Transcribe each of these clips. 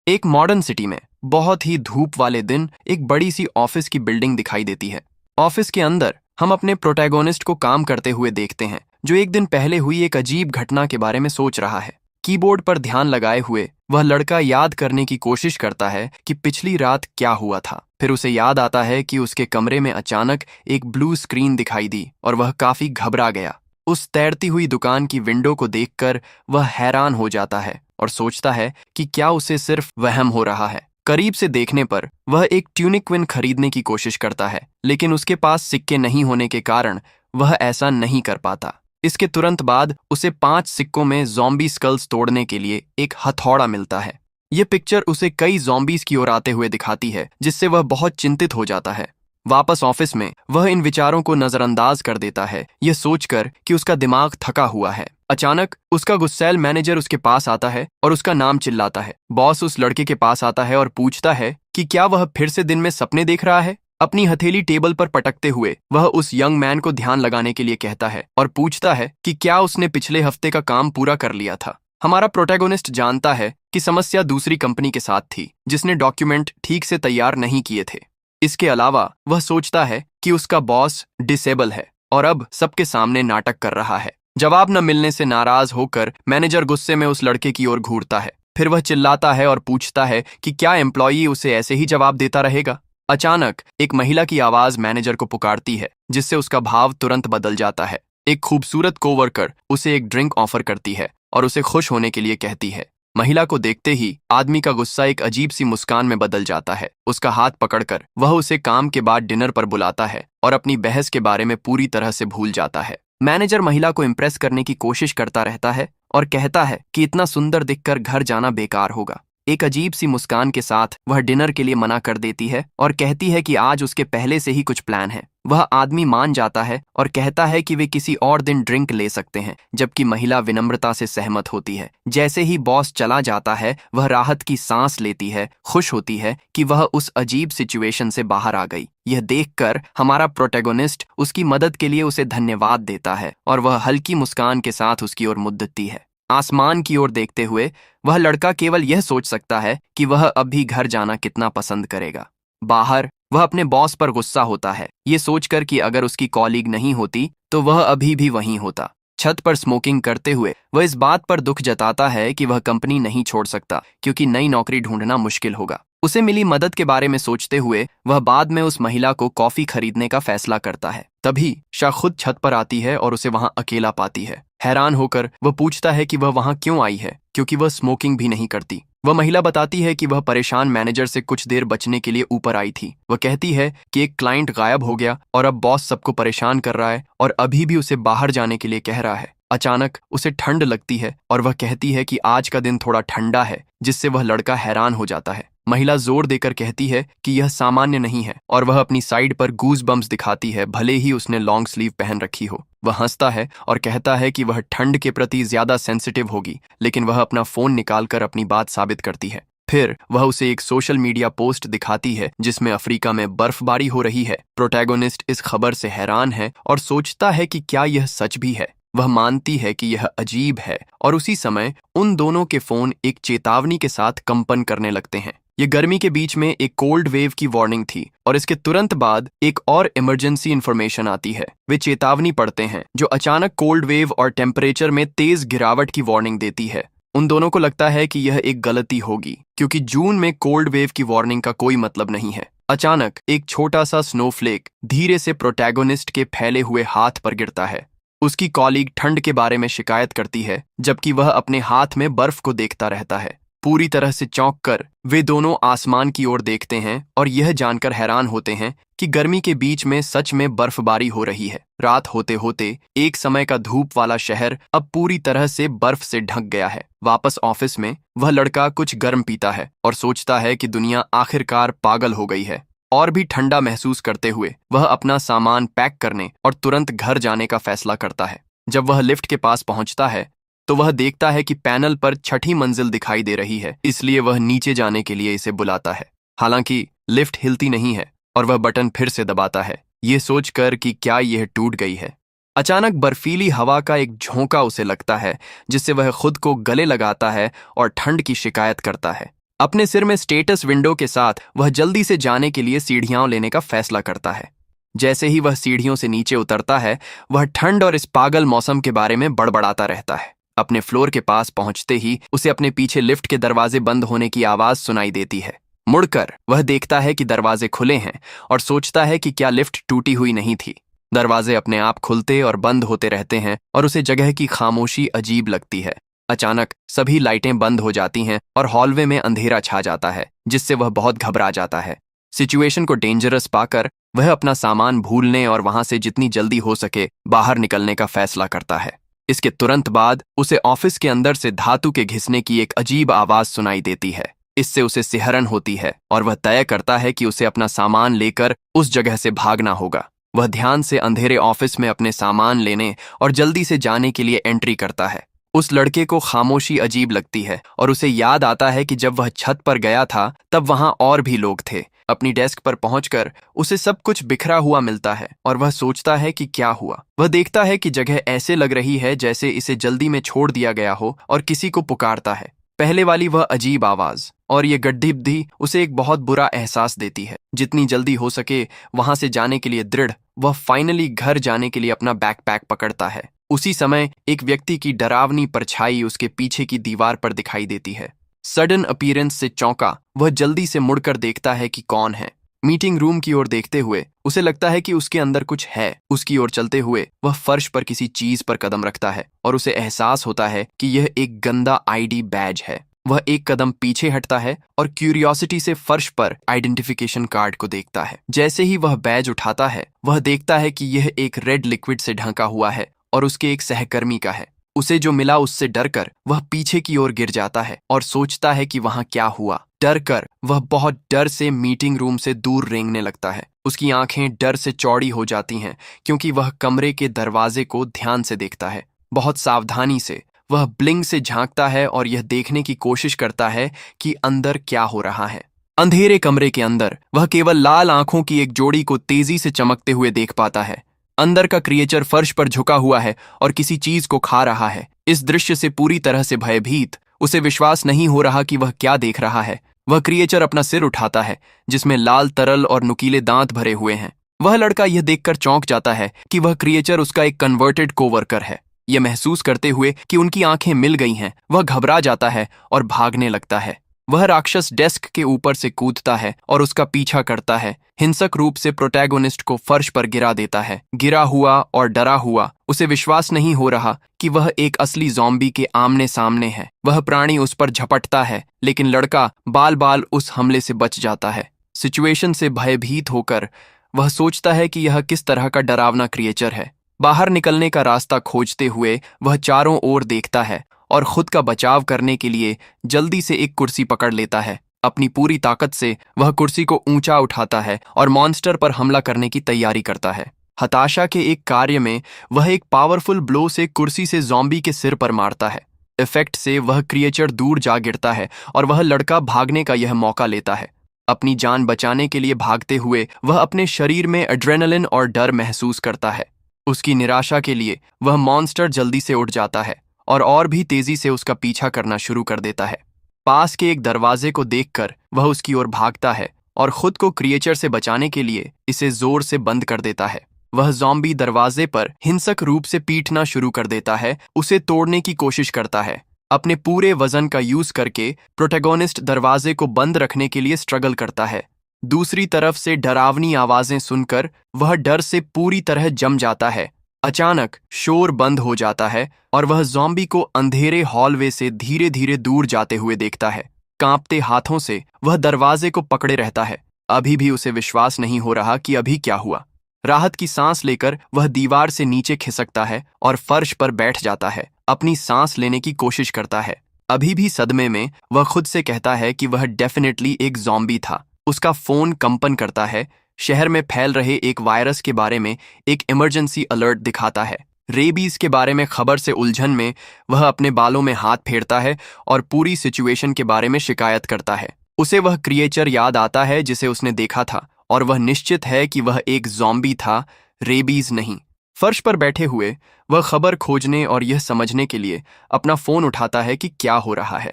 एक modern city में बहुत ही धूप वाले दिन एक बड़ी सी ऑफिस की बिल्डिंग दिखाई देती है। ऑफिस के अंदर हम अपने प्रोटैगोनिस्ट को काम करते हुए देखते हैं, जो एक दिन पहले हुई एक अजीब घटना के बारे में सोच रहा है। कीबोर्ड पर ध्यान लगाए हुए वह लड़का याद करने की कोशिश करता है कि पिछली रात क्या हुआ था। फिर उसे याद आता है कि उसके कमरे में अचानक एक ब्लू स्क्रीन दिखाई दी और वह काफी घबरा गया। उस तैरती हुई दुकान की विंडो को देखकर वह हैरान हो जाता है और सोचता है कि क्या उसे सिर्फ वहम हो रहा है। करीब से देखने पर वह एक ट्यूनिक खरीदने की कोशिश करता है, लेकिन उसके पास सिक्के नहीं होने के कारण वह ऐसा नहीं कर पाता। इसके तुरंत बाद उसे 5 सिक्कों में ज़ॉम्बी स्कल्स तोड़ने के लिए एक हथौड़ा मिलता है। यह पिक्चर उसे कई ज़ॉम्बीज की ओर आते हुए दिखाती है, जिससे वह बहुत चिंतित हो जाता है। वापस ऑफिस में वह इन विचारों को नजरअंदाज कर देता है, यह सोचकर कि उसका दिमाग थका हुआ है। अचानक उसका गुस्सैल मैनेजर उसके पास आता है और उसका नाम चिल्लाता है। बॉस उस लड़के के पास आता है और पूछता है कि क्या वह फिर से दिन में सपने देख रहा है। अपनी हथेली टेबल पर पटकते हुए वह उस यंग मैन को ध्यान लगाने के लिए कहता है और पूछता है कि क्या उसने पिछले हफ्ते का काम पूरा कर लिया था। हमारा प्रोटैगोनिस्ट जानता है कि समस्या दूसरी कंपनी के साथ थी, जिसने डॉक्यूमेंट ठीक से तैयार नहीं किए थे। इसके अलावा वह सोचता है कि उसका बॉस डिसेबल है और अब सबके सामने नाटक कर रहा है। जवाब न मिलने से नाराज होकर मैनेजर गुस्से में उस लड़के की ओर घूरता है। फिर वह चिल्लाता है और पूछता है कि क्या एम्प्लॉई उसे ऐसे ही जवाब देता रहेगा। अचानक एक महिला की आवाज मैनेजर को पुकारती है, जिससे उसका भाव तुरंत बदल जाता है। एक खूबसूरत कोवर्कर उसे एक ड्रिंक ऑफर करती है और उसे खुश होने के लिए कहती है। महिला को देखते ही आदमी का गुस्सा एक अजीब सी मुस्कान में बदल जाता है। उसका हाथ पकड़कर वह उसे काम के बाद डिनर पर बुलाता है और अपनी बहस के बारे में पूरी तरह से भूल जाता है। मैनेजर महिला को इम्प्रेस करने की कोशिश करता रहता है और कहता है कि इतना सुंदर दिखकर घर जाना बेकार होगा। एक अजीब सी मुस्कान के साथ वह डिनर के लिए मना कर देती है और कहती है कि आज उसके पहले से ही कुछ प्लान है। वह आदमी मान जाता है और कहता है कि वे किसी और दिन ड्रिंक ले सकते हैं, जबकि महिला विनम्रता से सहमत होती है। जैसे ही बॉस चला जाता है वह राहत की सांस लेती है, खुश होती है कि वह उस अजीब सिचुएशन से बाहर आ गई। यह देखकर हमारा प्रोटैगोनिस्ट उसकी मदद के लिए उसे धन्यवाद देता है और वह हल्की मुस्कान के साथ उसकी ओर मुड़ती है। आसमान की ओर देखते हुए वह लड़का केवल यह सोच सकता है कि वह अब भी घर जाना कितना पसंद करेगा। बाहर वह अपने बॉस पर गुस्सा होता है, ये सोचकर कि अगर उसकी कॉलीग नहीं होती तो वह अभी भी वहीं होता। छत पर स्मोकिंग करते हुए वह इस बात पर दुख जताता है कि वह कंपनी नहीं छोड़ सकता, क्योंकि नई नौकरी ढूंढना मुश्किल होगा। उसे मिली मदद के बारे में सोचते हुए वह बाद में उस महिला को कॉफी खरीदने का फैसला करता है। तभी शा खुद छत पर आती है और उसे वहां अकेला पाती है। हैरान होकर वह पूछता है कि वह वहां क्यों आई है, क्योंकि वह स्मोकिंग भी नहीं करती। वह महिला बताती है कि वह परेशान मैनेजर से कुछ देर बचने के लिए ऊपर आई थी। वह कहती है कि एक क्लाइंट गायब हो गया और अब बॉस सबको परेशान कर रहा है और अभी भी उसे बाहर जाने के लिए कह रहा है। अचानक उसे ठंड लगती है और वह कहती है कि आज का दिन थोड़ा ठंडा है, जिससे वह लड़का हैरान हो जाता है। महिला जोर देकर कहती है कि यह सामान्य नहीं है और वह अपनी साइड पर गूज बम्स दिखाती है, भले ही उसने लॉन्ग स्लीव पहन रखी हो। वह हंसता है और कहता है कि वह ठंड के प्रति ज्यादा सेंसिटिव होगी, लेकिन वह अपना फोन निकालकर अपनी बात साबित करती है। फिर वह उसे एक सोशल मीडिया पोस्ट दिखाती है जिसमें अफ्रीका में बर्फबारी हो रही है। प्रोटैगोनिस्ट इस खबर से हैरान है और सोचता है कि क्या यह सच भी है। वह मानती है कि यह अजीब है और उसी समय उन दोनों के फोन एक चेतावनी के साथ कंपन करने लगते हैं। ये गर्मी के बीच में एक कोल्ड वेव की वार्निंग थी और इसके तुरंत बाद एक और इमरजेंसी इंफॉर्मेशन आती है। वे चेतावनी पढ़ते हैं जो अचानक कोल्ड वेव और टेम्परेचर में तेज गिरावट की वार्निंग देती है। उन दोनों को लगता है कि यह एक गलती होगी, क्योंकि जून में कोल्ड वेव की वार्निंग का कोई मतलब नहीं है। अचानक एक छोटा सा स्नोफ्लेक धीरे से प्रोटैगोनिस्ट के फैले हुए हाथ पर गिरता है। उसकी कॉलीग ठंड के बारे में शिकायत करती है, जबकि वह अपने हाथ में बर्फ को देखता रहता है। पूरी तरह से चौंक कर वे दोनों आसमान की ओर देखते हैं और यह जानकर हैरान होते हैं कि गर्मी के बीच में सच में बर्फबारी हो रही है। रात होते होते एक समय का धूप वाला शहर अब पूरी तरह से बर्फ से ढक गया है। वापस ऑफिस में वह लड़का कुछ गर्म पीता है और सोचता है कि दुनिया आखिरकार पागल हो गई है। और भी ठंडा महसूस करते हुए वह अपना सामान पैक करने और तुरंत घर जाने का फैसला करता है। जब वह लिफ्ट के पास पहुंचता है तो वह देखता है कि पैनल पर 6ठी मंजिल दिखाई दे रही है, इसलिए वह नीचे जाने के लिए इसे बुलाता है। हालांकि लिफ्ट हिलती नहीं है और वह बटन फिर से दबाता है, ये सोचकर कि क्या यह टूट गई है। अचानक बर्फीली हवा का एक झोंका उसे लगता है, जिससे वह खुद को गले लगाता है और ठंड की शिकायत करता है। अपने सिर में स्टेटस विंडो के साथ वह जल्दी से जाने के लिए सीढ़ियां लेने का फैसला करता है। जैसे ही वह सीढ़ियों से नीचे उतरता है, वह ठंड और इस पागल मौसम के बारे में बड़बड़ाता रहता है। अपने फ्लोर के पास पहुंचते ही उसे अपने पीछे लिफ्ट के दरवाजे बंद होने की आवाज सुनाई देती है। मुड़कर वह देखता है कि दरवाजे खुले हैं और सोचता है कि क्या लिफ्ट टूटी हुई नहीं थी। दरवाजे अपने आप खुलते और बंद होते रहते हैं और उसे जगह की खामोशी अजीब लगती है। अचानक सभी लाइटें बंद हो जाती हैं और हॉलवे में अंधेरा छा जाता है, जिससे वह बहुत घबरा जाता है। सिचुएशन को डेंजरस पाकर वह अपना सामान भूलने और वहां से जितनी जल्दी हो सके बाहर निकलने का फैसला करता है। इसके तुरंत बाद उसे ऑफिस के अंदर से धातु के घिसने की एक अजीब आवाज सुनाई देती है। इससे उसे सिहरन होती है और वह तय करता है कि उसे अपना सामान लेकर उस जगह से भागना होगा। वह ध्यान से अंधेरे ऑफिस में अपने सामान लेने और जल्दी से जाने के लिए एंट्री करता है। उस लड़के को खामोशी अजीब लगती है और उसे याद आता है कि जब वह छत पर गया था तब वहां और भी लोग थे। अपनी डेस्क पर पहुंचकर उसे सब कुछ बिखरा हुआ मिलता है और वह सोचता है कि क्या हुआ। वह देखता है कि जगह ऐसे लग रही है जैसे इसे जल्दी में छोड़ दिया गया हो और किसी को पुकारता है। पहले वाली वह अजीब आवाज और ये गड्ढिबड्ढी उसे एक बहुत बुरा एहसास देती है। जितनी जल्दी हो सके वहां से जाने के लिए दृढ़, वह फाइनली घर जाने के लिए अपना बैकपैक पकड़ता है। उसी समय एक व्यक्ति की डरावनी परछाई उसके पीछे की दीवार पर दिखाई देती है। सडन अपीयरेंस से चौंका वह जल्दी से मुड़कर देखता है कि कौन है। मीटिंग रूम की ओर देखते हुए उसे लगता है कि उसके अंदर कुछ है। उसकी ओर चलते हुए वह फर्श पर किसी चीज पर कदम रखता है और उसे एहसास होता है कि यह एक गंदा आईडी बैज है। वह एक कदम पीछे हटता है और क्यूरियोसिटी से फर्श पर आइडेंटिफिकेशन कार्ड को देखता है। जैसे ही वह बैज उठाता है, वह देखता है कि यह एक रेड लिक्विड से ढका हुआ है और उसके एक सहकर्मी का है। उसे जो मिला उससे डरकर वह पीछे की ओर गिर जाता है और सोचता है कि वहां क्या हुआ। डरकर वह बहुत डर से मीटिंग रूम से दूर रेंगने लगता है। उसकी आंखें डर से चौड़ी हो जाती हैं क्योंकि वह कमरे के दरवाजे को ध्यान से देखता है। बहुत सावधानी से वह ब्लिंक से झांकता है और यह देखने की कोशिश करता है कि अंदर क्या हो रहा है। अंधेरे कमरे के अंदर वह केवल लाल आंखों की एक जोड़ी को तेजी से चमकते हुए देख पाता है। अंदर का क्रिएचर फर्श पर झुका हुआ है और किसी चीज को खा रहा है। इस दृश्य से पूरी तरह से भयभीत उसे विश्वास नहीं हो रहा कि वह क्या देख रहा है। वह क्रिएचर अपना सिर उठाता है जिसमें लाल तरल और नुकीले दांत भरे हुए हैं। वह लड़का यह देखकर चौंक जाता है कि वह क्रिएचर उसका एक कन्वर्टेड कोवर्कर है। यह महसूस करते हुए कि उनकी आंखें मिल गई हैं, वह घबरा जाता है और भागने लगता है। वह राक्षस डेस्क के ऊपर से कूदता है और उसका पीछा करता है। हिंसक रूप से प्रोटैगोनिस्ट को फर्श पर गिरा देता है। गिरा हुआ और डरा हुआ उसे विश्वास नहीं हो रहा कि वह एक असली ज़ॉम्बी के आमने सामने है। वह प्राणी उस पर झपटता है लेकिन लड़का बाल बाल उस हमले से बच जाता है। सिचुएशन से भयभीत होकर वह सोचता है कि यह किस तरह का डरावना क्रिएचर है। बाहर निकलने का रास्ता खोजते हुए वह चारों ओर देखता है और खुद का बचाव करने के लिए जल्दी से एक कुर्सी पकड़ लेता है। अपनी पूरी ताकत से वह कुर्सी को ऊंचा उठाता है और मॉन्स्टर पर हमला करने की तैयारी करता है। हताशा के एक कार्य में वह एक पावरफुल ब्लो से कुर्सी से ज़ॉम्बी के सिर पर मारता है। इफेक्ट से वह क्रिएचर दूर जा गिरता है और वह लड़का भागने का यह मौका लेता है। अपनी जान बचाने के लिए भागते हुए वह अपने शरीर में एड्रेनलिन और डर महसूस करता है। उसकी निराशा के लिए वह मॉन्स्टर जल्दी से उठ जाता है और भी तेजी से उसका पीछा करना शुरू कर देता है। पास के एक दरवाजे को देखकर वह उसकी ओर भागता है और खुद को क्रिएचर से बचाने के लिए इसे जोर से बंद कर देता है। वह ज़ॉम्बी दरवाजे पर हिंसक रूप से पीटना शुरू कर देता है, उसे तोड़ने की कोशिश करता है। अपने पूरे वजन का यूज करके प्रोटैगोनिस्ट दरवाजे को बंद रखने के लिए स्ट्रगल करता है। दूसरी तरफ से डरावनी आवाजें सुनकर वह डर से पूरी तरह जम जाता है। अचानक शोर बंद हो जाता है और वह ज़ॉम्बी को अंधेरे हॉलवे से धीरे धीरे दूर जाते हुए देखता है। कांपते हाथों से वह दरवाजे को पकड़े रहता है। अभी भी उसे विश्वास नहीं हो रहा कि अभी क्या हुआ। राहत की सांस लेकर वह दीवार से नीचे खिसकता है और फर्श पर बैठ जाता है। अपनी सांस लेने की कोशिश करता है। अभी भी सदमे में वह खुद से कहता है कि वह डेफिनेटली एक ज़ॉम्बी था। उसका फोन कंपन करता है। शहर में फैल रहे एक वायरस के बारे में एक इमरजेंसी अलर्ट दिखाता है। रेबीज के बारे में खबर से उलझन में वह अपने बालों में हाथ फेरता है और पूरी सिचुएशन के बारे में शिकायत करता है। उसे वह क्रिएचर याद आता है जिसे उसने देखा था और वह निश्चित है कि वह एक ज़ॉम्बी था, रेबीज नहीं। फर्श पर बैठे हुए वह खबर खोजने और यह समझने के लिए अपना फोन उठाता है कि क्या हो रहा है।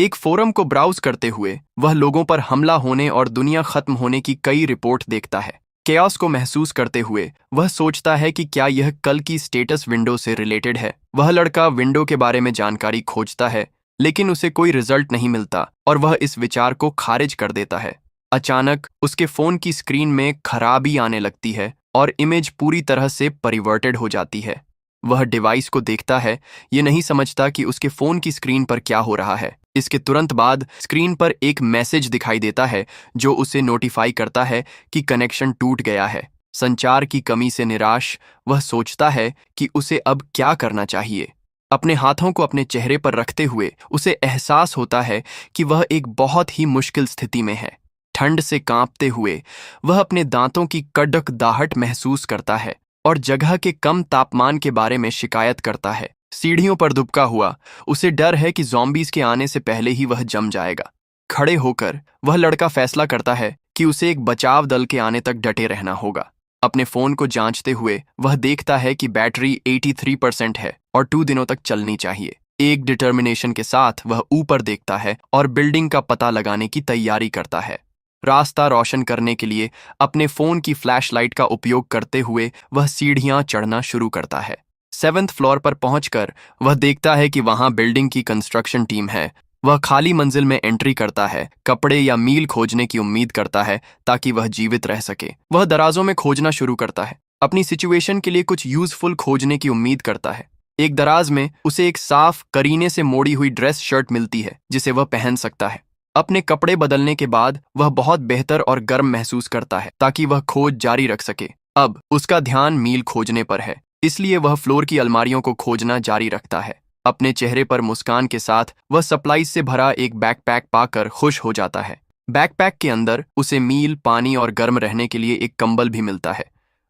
एक फोरम को ब्राउज करते हुए वह लोगों पर हमला होने और दुनिया खत्म होने की कई रिपोर्ट देखता है। केओस को महसूस करते हुए वह सोचता है कि क्या यह कल की स्टेटस विंडो से रिलेटेड है। वह लड़का विंडो के बारे में जानकारी खोजता है, लेकिन उसे कोई रिजल्ट नहीं मिलता और वह इस विचार को खारिज कर देता है। अचानक उसके फोन की स्क्रीन में खराबी आने लगती है और इमेज पूरी तरह से परिवर्टेड हो जाती है। वह डिवाइस को देखता है, ये नहीं समझता कि उसके फोन की स्क्रीन पर क्या हो रहा है। इसके तुरंत बाद स्क्रीन पर एक मैसेज दिखाई देता है जो उसे नोटिफाई करता है कि कनेक्शन टूट गया है। संचार की कमी से निराश वह सोचता है कि उसे अब क्या करना चाहिए। अपने हाथों को अपने चेहरे पर रखते हुए उसे एहसास होता है कि वह एक बहुत ही मुश्किल स्थिति में है। ठंड से कांपते हुए वह अपने दांतों की कड़कदाहट महसूस करता है और जगह के कम तापमान के बारे में शिकायत करता है। सीढ़ियों पर दुबका हुआ उसे डर है कि ज़ॉम्बीज़ के आने से पहले ही वह जम जाएगा। खड़े होकर वह लड़का फैसला करता है कि उसे एक बचाव दल के आने तक डटे रहना होगा। अपने फ़ोन को जांचते हुए वह देखता है कि बैटरी 83% है और 2 दिनों तक चलनी चाहिए। एक डिटर्मिनेशन के साथ वह ऊपर देखता है और बिल्डिंग का पता लगाने की तैयारी करता है। रास्ता रोशन करने के लिए अपने फ़ोन की फ्लैशलाइट का उपयोग करते हुए वह सीढ़ियां चढ़ना शुरू करता है। 7th फ्लोर पर पहुंचकर वह देखता है कि वहां बिल्डिंग की कंस्ट्रक्शन टीम है। वह खाली मंजिल में एंट्री करता है, कपड़े या मील खोजने की उम्मीद करता है ताकि वह जीवित रह सके। वह दराजों में खोजना शुरू करता है, अपनी सिचुएशन के लिए कुछ यूजफुल खोजने की उम्मीद करता है। एक दराज में उसे एक साफ करीने से मोड़ी हुई ड्रेस शर्ट मिलती है जिसे वह पहन सकता है। अपने कपड़े बदलने के बाद वह बहुत बेहतर और गर्म महसूस करता है ताकि वह खोज जारी रख सके। अब उसका ध्यान मील खोजने पर है, इसलिए वह फ्लोर की अलमारियों को खोजना जारी रखता है। अपने चेहरे पर मुस्कान के साथ वह सप्लाईज से भरा एक बैकपैक पाकर खुश हो जाता है। बैकपैक के अंदर उसे मील, पानी और गर्म रहने के लिए एक कंबल भी मिलता है।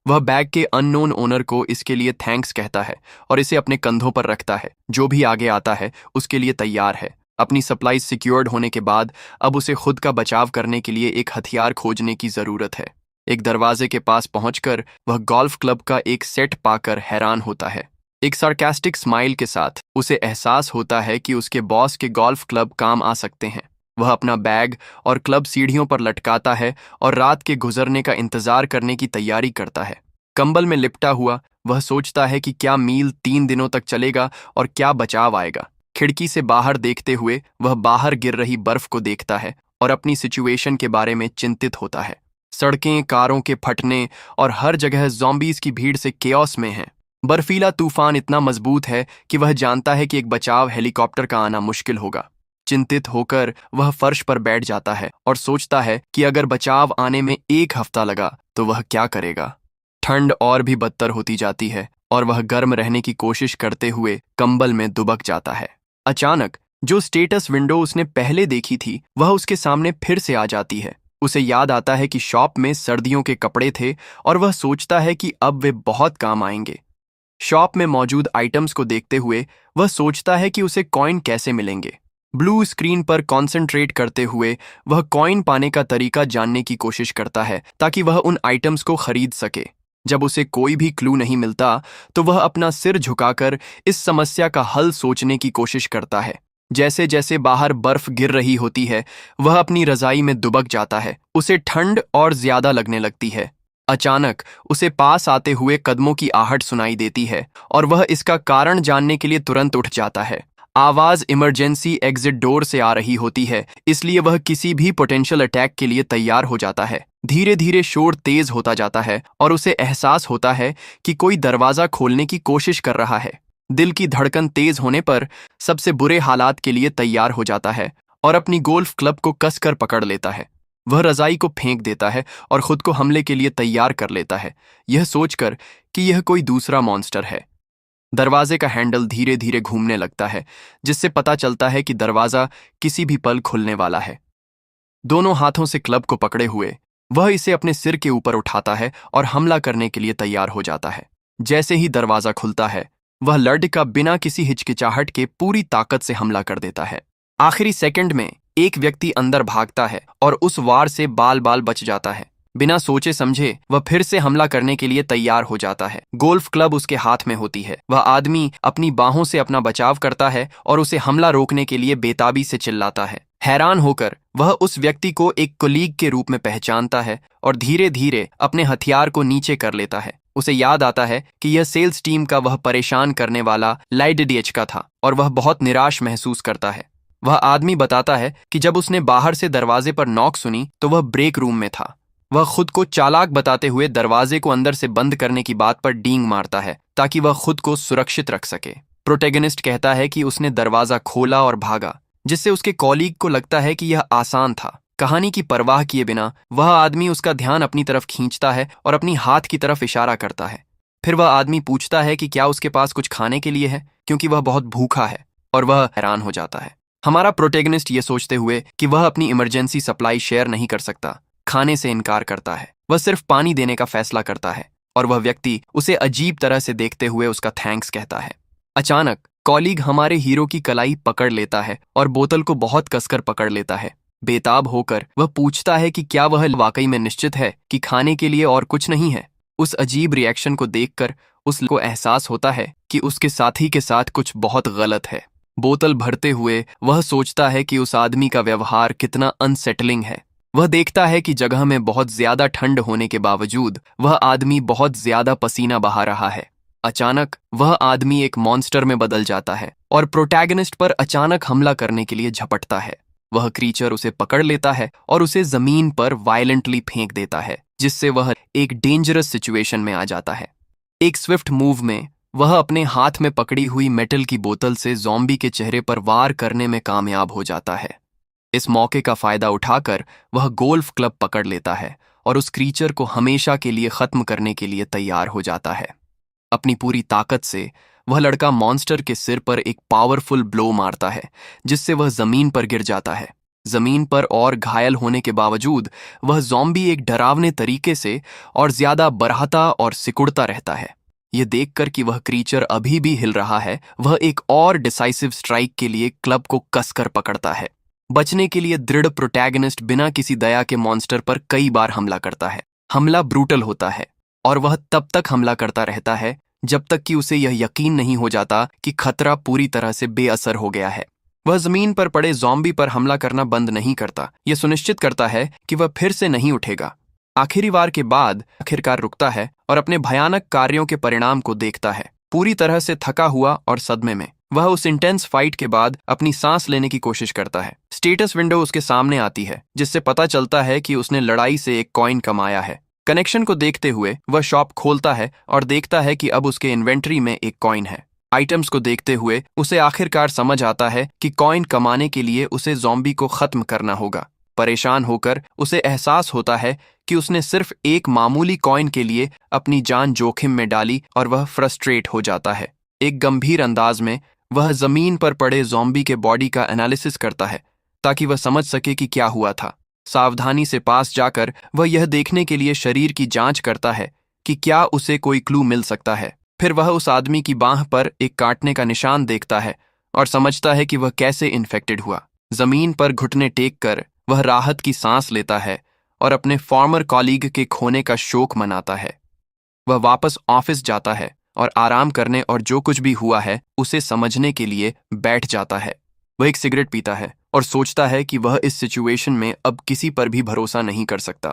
वह बैग के अननोन ओनर को इसके लिए थैंक्स कहता है और इसे अपने कंधों पर रखता है। जो भी आगे आता है उसके लिए तैयार है। अपनी सप्लाईज सिक्योर्ड होने के बाद अब उसे खुद का बचाव करने के लिए एक हथियार खोजने की जरूरत है। एक दरवाजे के पास पहुंचकर वह गोल्फ क्लब का एक सेट पाकर हैरान होता है। एक सार्कास्टिक स्माइल के साथ उसे एहसास होता है कि उसके बॉस के गोल्फ क्लब काम आ सकते हैं। वह अपना बैग और क्लब सीढ़ियों पर लटकाता है और रात के गुजरने का इंतजार करने की तैयारी करता है। कंबल में लिपटा हुआ वह सोचता है कि क्या मील 3 दिनों तक चलेगा और क्या बचाव आएगा। खिड़की से बाहर देखते हुए वह बाहर गिर रही बर्फ को देखता है और अपनी सिचुएशन के बारे में चिंतित होता है। सड़कें कारों के फटने और हर जगह ज़ॉम्बीज़ की भीड़ से केओस में हैं। बर्फीला तूफान इतना मजबूत है कि वह जानता है कि एक बचाव हेलीकॉप्टर का आना मुश्किल होगा। चिंतित होकर वह फर्श पर बैठ जाता है और सोचता है कि अगर बचाव आने में 1 हफ्ता लगा तो वह क्या करेगा। ठंड और भी बदतर होती जाती है और वह गर्म रहने की कोशिश करते हुए कंबल में दुबक जाता है। अचानक जो स्टेटस विंडो उसने पहले देखी थी वह उसके सामने फिर से आ जाती है। उसे याद आता है कि शॉप में सर्दियों के कपड़े थे और वह सोचता है कि अब वे बहुत काम आएंगे। शॉप में मौजूद आइटम्स को देखते हुए वह सोचता है कि उसे कॉइन कैसे मिलेंगे। ब्लू स्क्रीन पर कॉन्सेंट्रेट करते हुए वह कॉइन पाने का तरीका जानने की कोशिश करता है ताकि वह उन आइटम्स को खरीद सके। जब उसे कोई भी क्लू नहीं मिलता तो वह अपना सिर झुकाकर इस समस्या का हल सोचने की कोशिश करता है। जैसे जैसे बाहर बर्फ गिर रही होती है वह अपनी रजाई में दुबक जाता है। उसे ठंड और ज्यादा लगने लगती है। अचानक उसे पास आते हुए कदमों की आहट सुनाई देती है और वह इसका कारण जानने के लिए तुरंत उठ जाता है। आवाज इमरजेंसी एग्जिट डोर से आ रही होती है, इसलिए वह किसी भी पोटेंशियल अटैक के लिए तैयार हो जाता है। धीरे धीरे शोर तेज होता जाता है और उसे एहसास होता है कि कोई दरवाजा खोलने की कोशिश कर रहा है। दिल की धड़कन तेज होने पर सबसे बुरे हालात के लिए तैयार हो जाता है और अपनी गोल्फ क्लब को कसकर पकड़ लेता है। वह रजाई को फेंक देता है और खुद को हमले के लिए तैयार कर लेता है, यह सोचकर कि यह कोई दूसरा मॉन्स्टर है। दरवाजे का हैंडल धीरे धीरे घूमने लगता है जिससे पता चलता है कि दरवाजा किसी भी पल खुलने वाला है। दोनों हाथों से क्लब को पकड़े हुए वह इसे अपने सिर के ऊपर उठाता है और हमला करने के लिए तैयार हो जाता है। जैसे ही दरवाजा खुलता है वह लड़का बिना किसी हिचकिचाहट के पूरी ताकत से हमला कर देता है। आखिरी सेकंड में एक व्यक्ति अंदर भागता है और उस वार से बाल बाल बच जाता है। बिना सोचे समझे वह फिर से हमला करने के लिए तैयार हो जाता है। गोल्फ क्लब उसके हाथ में होती है। वह आदमी अपनी बाहों से अपना बचाव करता है और उसे हमला रोकने के लिए बेताबी से चिल्लाता है। हैरान होकर वह उस व्यक्ति को एक कोलीग के रूप में पहचानता है और धीरे धीरे अपने हथियार को नीचे कर लेता है। उसे याद आता है कि यह सेल्स टीम का वह परेशान करने वाला लाइडडीएच का था और वह बहुत निराश महसूस करता है। वह आदमी बताता है कि जब उसने बाहर से दरवाजे पर नॉक सुनी तो वह ब्रेक रूम में था। वह खुद को चालाक बताते हुए दरवाजे को अंदर से बंद करने की बात पर डींग मारता है ताकि वह खुद को सुरक्षित रख सके। प्रोटैगनिस्ट कहता है कि उसने दरवाजा खोला और भागा, जिससे उसके कॉलीग को लगता है कि यह आसान था। कहानी की परवाह किए बिना वह आदमी उसका ध्यान अपनी तरफ खींचता है और अपनी हाथ की तरफ इशारा करता है। फिर वह आदमी पूछता है कि क्या उसके पास कुछ खाने के लिए है, क्योंकि वह बहुत भूखा है, और वह हैरान हो जाता है। हमारा प्रोटैगनिस्ट ये सोचते हुए कि वह अपनी इमरजेंसी सप्लाई शेयर नहीं कर सकता, खाने से इनकार करता है। वह सिर्फ पानी देने का फैसला करता है और वह व्यक्ति उसे अजीब तरह से देखते हुए उसका थैंक्स कहता है। अचानक कॉलीग हमारे हीरो की कलाई पकड़ लेता है और बोतल को बहुत कसकर पकड़ लेता है। बेताब होकर वह पूछता है कि क्या वह वाकई में निश्चित है कि खाने के लिए और कुछ नहीं है। उस अजीब रिएक्शन को देखकर उसको एहसास होता है कि उसके साथी के साथ कुछ बहुत गलत है। बोतल भरते हुए वह सोचता है कि उस आदमी का व्यवहार कितना अनसेटलिंग है। वह देखता है कि जगह में बहुत ज्यादा ठंड होने के बावजूद वह आदमी बहुत ज्यादा पसीना बहा रहा है। अचानक वह आदमी एक मॉन्स्टर में बदल जाता है और प्रोटैगनिस्ट पर अचानक हमला करने के लिए झपटता है। वह क्रीचर उसे पकड़ लेता है और उसे जमीन पर वायलेंटली फेंक देता है, जिससे वह एक डेंजरस सिचुएशन में आ जाता है। एक स्विफ्ट मूव में वह अपने हाथ में पकड़ी हुई मेटल की बोतल से ज़ॉम्बी के चेहरे पर वार करने में कामयाब हो जाता है। इस मौके का फायदा उठाकर वह गोल्फ क्लब पकड़ लेता है और उस क्रीचर को हमेशा के लिए खत्म करने के लिए तैयार हो जाता है। अपनी पूरी ताकत से वह लड़का मॉन्स्टर के सिर पर एक पावरफुल ब्लो मारता है, जिससे वह जमीन पर गिर जाता है। जमीन पर और घायल होने के बावजूद वह ज़ॉम्बी एक डरावने तरीके से और ज्यादा बरहता और सिकुड़ता रहता है। यह देखकर कि वह क्रीचर अभी भी हिल रहा है, वह एक और डिसाइसिव स्ट्राइक के लिए क्लब को कसकर पकड़ता है। बचने के लिए दृढ़ प्रोटैगनिस्ट बिना किसी दया के मॉन्स्टर पर कई बार हमला करता है। हमला ब्रूटल होता है और वह तब तक हमला करता रहता है जब तक कि उसे यह यकीन नहीं हो जाता कि खतरा पूरी तरह से बेअसर हो गया है। वह जमीन पर पड़े ज़ॉम्बी पर हमला करना बंद नहीं करता, यह सुनिश्चित करता है कि वह फिर से नहीं उठेगा। आखिरी वार के बाद आखिरकार रुकता है और अपने भयानक कार्यों के परिणाम को देखता है। पूरी तरह से थका हुआ और सदमे में वह उस इंटेंस फाइट के बाद अपनी सांस लेने की कोशिश करता है। स्टेटस विंडो उसके सामने आती है, जिससे पता चलता है कि उसने लड़ाई से एक कॉइन कमाया है। कनेक्शन को देखते हुए वह शॉप खोलता है और देखता है कि अब उसके इन्वेंट्री में एक कॉइन है। आइटम्स को देखते हुए उसे आखिरकार समझ आता है कि कॉइन कमाने के लिए उसे ज़ॉम्बी को खत्म करना होगा। परेशान होकर उसे एहसास होता है कि उसने सिर्फ एक मामूली कॉइन के लिए अपनी जान जोखिम में डाली और वह फ्रस्ट्रेट हो जाता है। एक गंभीर अंदाज में वह जमीन पर पड़े ज़ॉम्बी के बॉडी का एनालिसिस करता है ताकि वह समझ सके कि क्या हुआ था। सावधानी से पास जाकर वह यह देखने के लिए शरीर की जांच करता है कि क्या उसे कोई क्लू मिल सकता है। फिर वह उस आदमी की बांह पर एक काटने का निशान देखता है और समझता है कि वह कैसे इन्फेक्टेड हुआ। जमीन पर घुटने टेक कर वह राहत की सांस लेता है और अपने फॉर्मर कॉलीग के खोने का शोक मनाता है। वह वापस ऑफिस जाता है और आराम करने और जो कुछ भी हुआ है उसे समझने के लिए बैठ जाता है। वह एक सिगरेट पीता है और सोचता है कि वह इस सिचुएशन में अब किसी पर भी भरोसा नहीं कर सकता।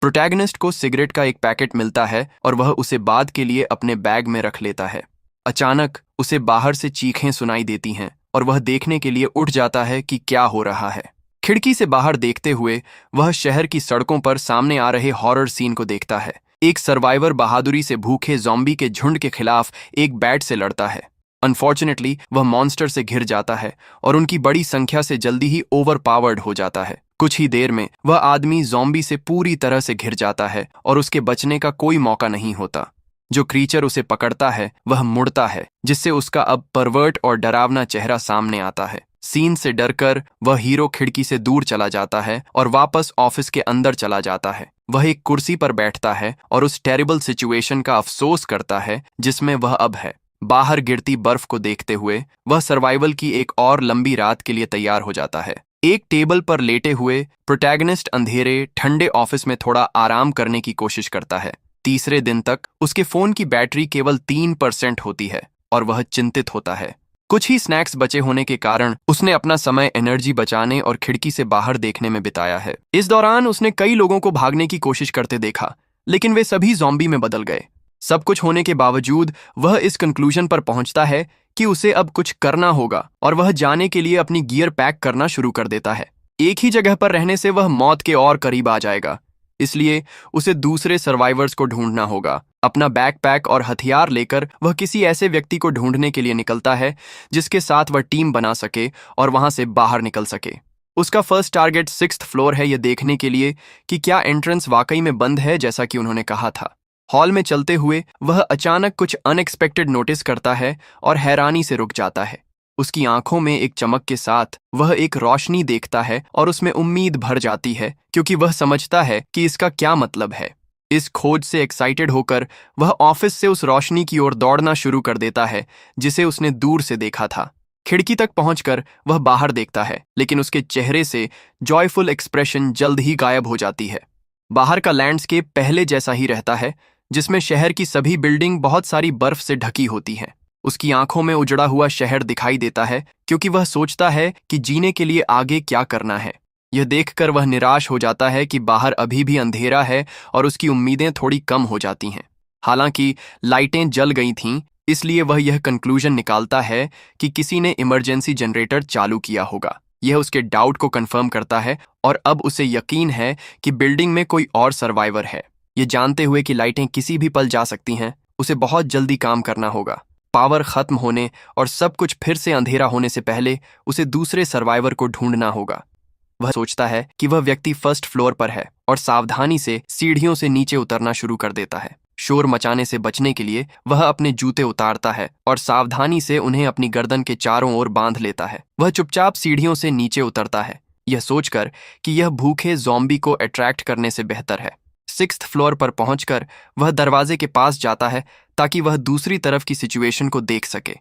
प्रोटैगनिस्ट को सिगरेट का एक पैकेट मिलता है और वह उसे बाद के लिए अपने बैग में रख लेता है। अचानक उसे बाहर से चीखें सुनाई देती हैं और वह देखने के लिए उठ जाता है कि क्या हो रहा है। खिड़की से बाहर देखते हुए वह शहर की सड़कों पर सामने आ रहे हॉरर सीन को देखता है। एक सर्वाइवर बहादुरी से भूखे ज़ॉम्बी के झुंड के खिलाफ एक बैट से लड़ता है। अनफॉर्चुनेटली वह मॉन्स्टर से घिर जाता है और उनकी बड़ी संख्या से जल्दी ही ओवरपावर्ड हो जाता है। कुछ ही देर में वह आदमी ज़ॉम्बी से पूरी तरह से घिर जाता है और उसके बचने का कोई मौका नहीं होता। जो क्रीचर उसे पकड़ता है वह मुड़ता है, जिससे उसका अब परवर्ट और डरावना चेहरा सामने आता है। सीन से डरकर वह हीरो खिड़की से दूर चला जाता है और वापस ऑफिस के अंदर चला जाता है। वह एक कुर्सी पर बैठता है और उस टेरिबल सिचुएशन का अफसोस करता है जिसमें वह अब है। बाहर गिरती बर्फ को देखते हुए वह सर्वाइवल की एक और लंबी रात के लिए तैयार हो जाता है। एक टेबल पर लेटे हुए प्रोटैगनिस्ट अंधेरे ठंडे ऑफिस में थोड़ा आराम करने की कोशिश करता है। तीसरे दिन तक उसके फोन की बैटरी केवल 3% होती है और वह चिंतित होता है। कुछ ही स्नैक्स बचे होने के कारण उसने अपना समय एनर्जी बचाने और खिड़की से बाहर देखने में बिताया है। इस दौरान उसने कई लोगों को भागने की कोशिश करते देखा, लेकिन वे सभी ज़ॉम्बी में बदल गए। सब कुछ होने के बावजूद वह इस कंक्लूजन पर पहुंचता है कि उसे अब कुछ करना होगा और वह जाने के लिए अपनी गियर पैक करना शुरू कर देता है। एक ही जगह पर रहने से वह मौत के और करीब आ जाएगा, इसलिए उसे दूसरे सर्वाइवर्स को ढूंढना होगा। अपना बैकपैक और हथियार लेकर वह किसी ऐसे व्यक्ति को ढूंढने के लिए निकलता है जिसके साथ वह टीम बना सके और वहां से बाहर निकल सके। उसका फर्स्ट टारगेट 6th फ्लोर है, यह देखने के लिए कि क्या एंट्रेंस वाकई में बंद है जैसा कि उन्होंने कहा था। हॉल में चलते हुए वह अचानक कुछ अनएक्सपेक्टेड नोटिस करता है और हैरानी से रुक जाता है। उसकी आंखों में एक चमक के साथ वह एक रोशनी देखता है और उसमें उम्मीद भर जाती है, क्योंकि वह समझता है कि इसका क्या मतलब है। इस खोज से एक्साइटेड होकर वह ऑफिस से उस रोशनी की ओर दौड़ना शुरू कर देता है जिसे उसने दूर से देखा था। खिड़की तक पहुंचकर वह बाहर देखता है, लेकिन उसके चेहरे से जॉयफुल एक्सप्रेशन जल्द ही गायब हो जाती है। बाहर का लैंडस्केप पहले जैसा ही रहता है, जिसमें शहर की सभी बिल्डिंग बहुत सारी बर्फ से ढकी होती हैं। उसकी आंखों में उजड़ा हुआ शहर दिखाई देता है, क्योंकि वह सोचता है कि जीने के लिए आगे क्या करना है। यह देखकर वह निराश हो जाता है कि बाहर अभी भी अंधेरा है और उसकी उम्मीदें थोड़ी कम हो जाती हैं। हालांकि लाइटें जल गई थीं, इसलिए वह यह कंक्लूजन निकालता है कि किसी ने इमरजेंसी जनरेटर चालू किया होगा। यह उसके डाउट को कंफर्म करता है और अब उसे यकीन है कि बिल्डिंग में कोई और सर्वाइवर है। ये जानते हुए कि लाइटें किसी भी पल जा सकती हैं, उसे बहुत जल्दी काम करना होगा। पावर खत्म होने और सब कुछ फिर से अंधेरा होने से पहले उसे दूसरे सर्वाइवर को ढूंढना होगा। वह सोचता है कि वह व्यक्ति 1st फ्लोर पर है और सावधानी से सीढ़ियों से नीचे उतरना शुरू कर देता है। शोर मचाने से बचने के लिए वह अपने जूते उतारता है और सावधानी से उन्हें अपनी गर्दन के चारों ओर बांध लेता है। वह चुपचाप सीढ़ियों से नीचे उतरता है, यह सोचकर कि यह भूखे ज़ॉम्बी को अट्रैक्ट करने से बेहतर है। 6th फ्लोर पर पहुंचकर वह दरवाजे के पास जाता है ताकि वह दूसरी तरफ की सिचुएशन को देख सके।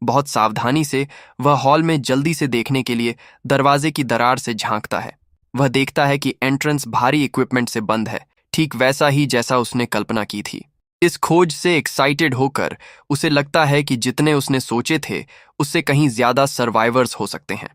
बहुत सावधानी से वह हॉल में जल्दी से देखने के लिए दरवाजे की दरार से झांकता है। वह देखता है कि एंट्रेंस भारी इक्विपमेंट से बंद है, ठीक वैसा ही जैसा उसने कल्पना की थी। इस खोज से एक्साइटेड होकर उसे लगता है कि जितने उसने सोचे थे उससे कहीं ज्यादा सर्वाइवर्स हो सकते हैं।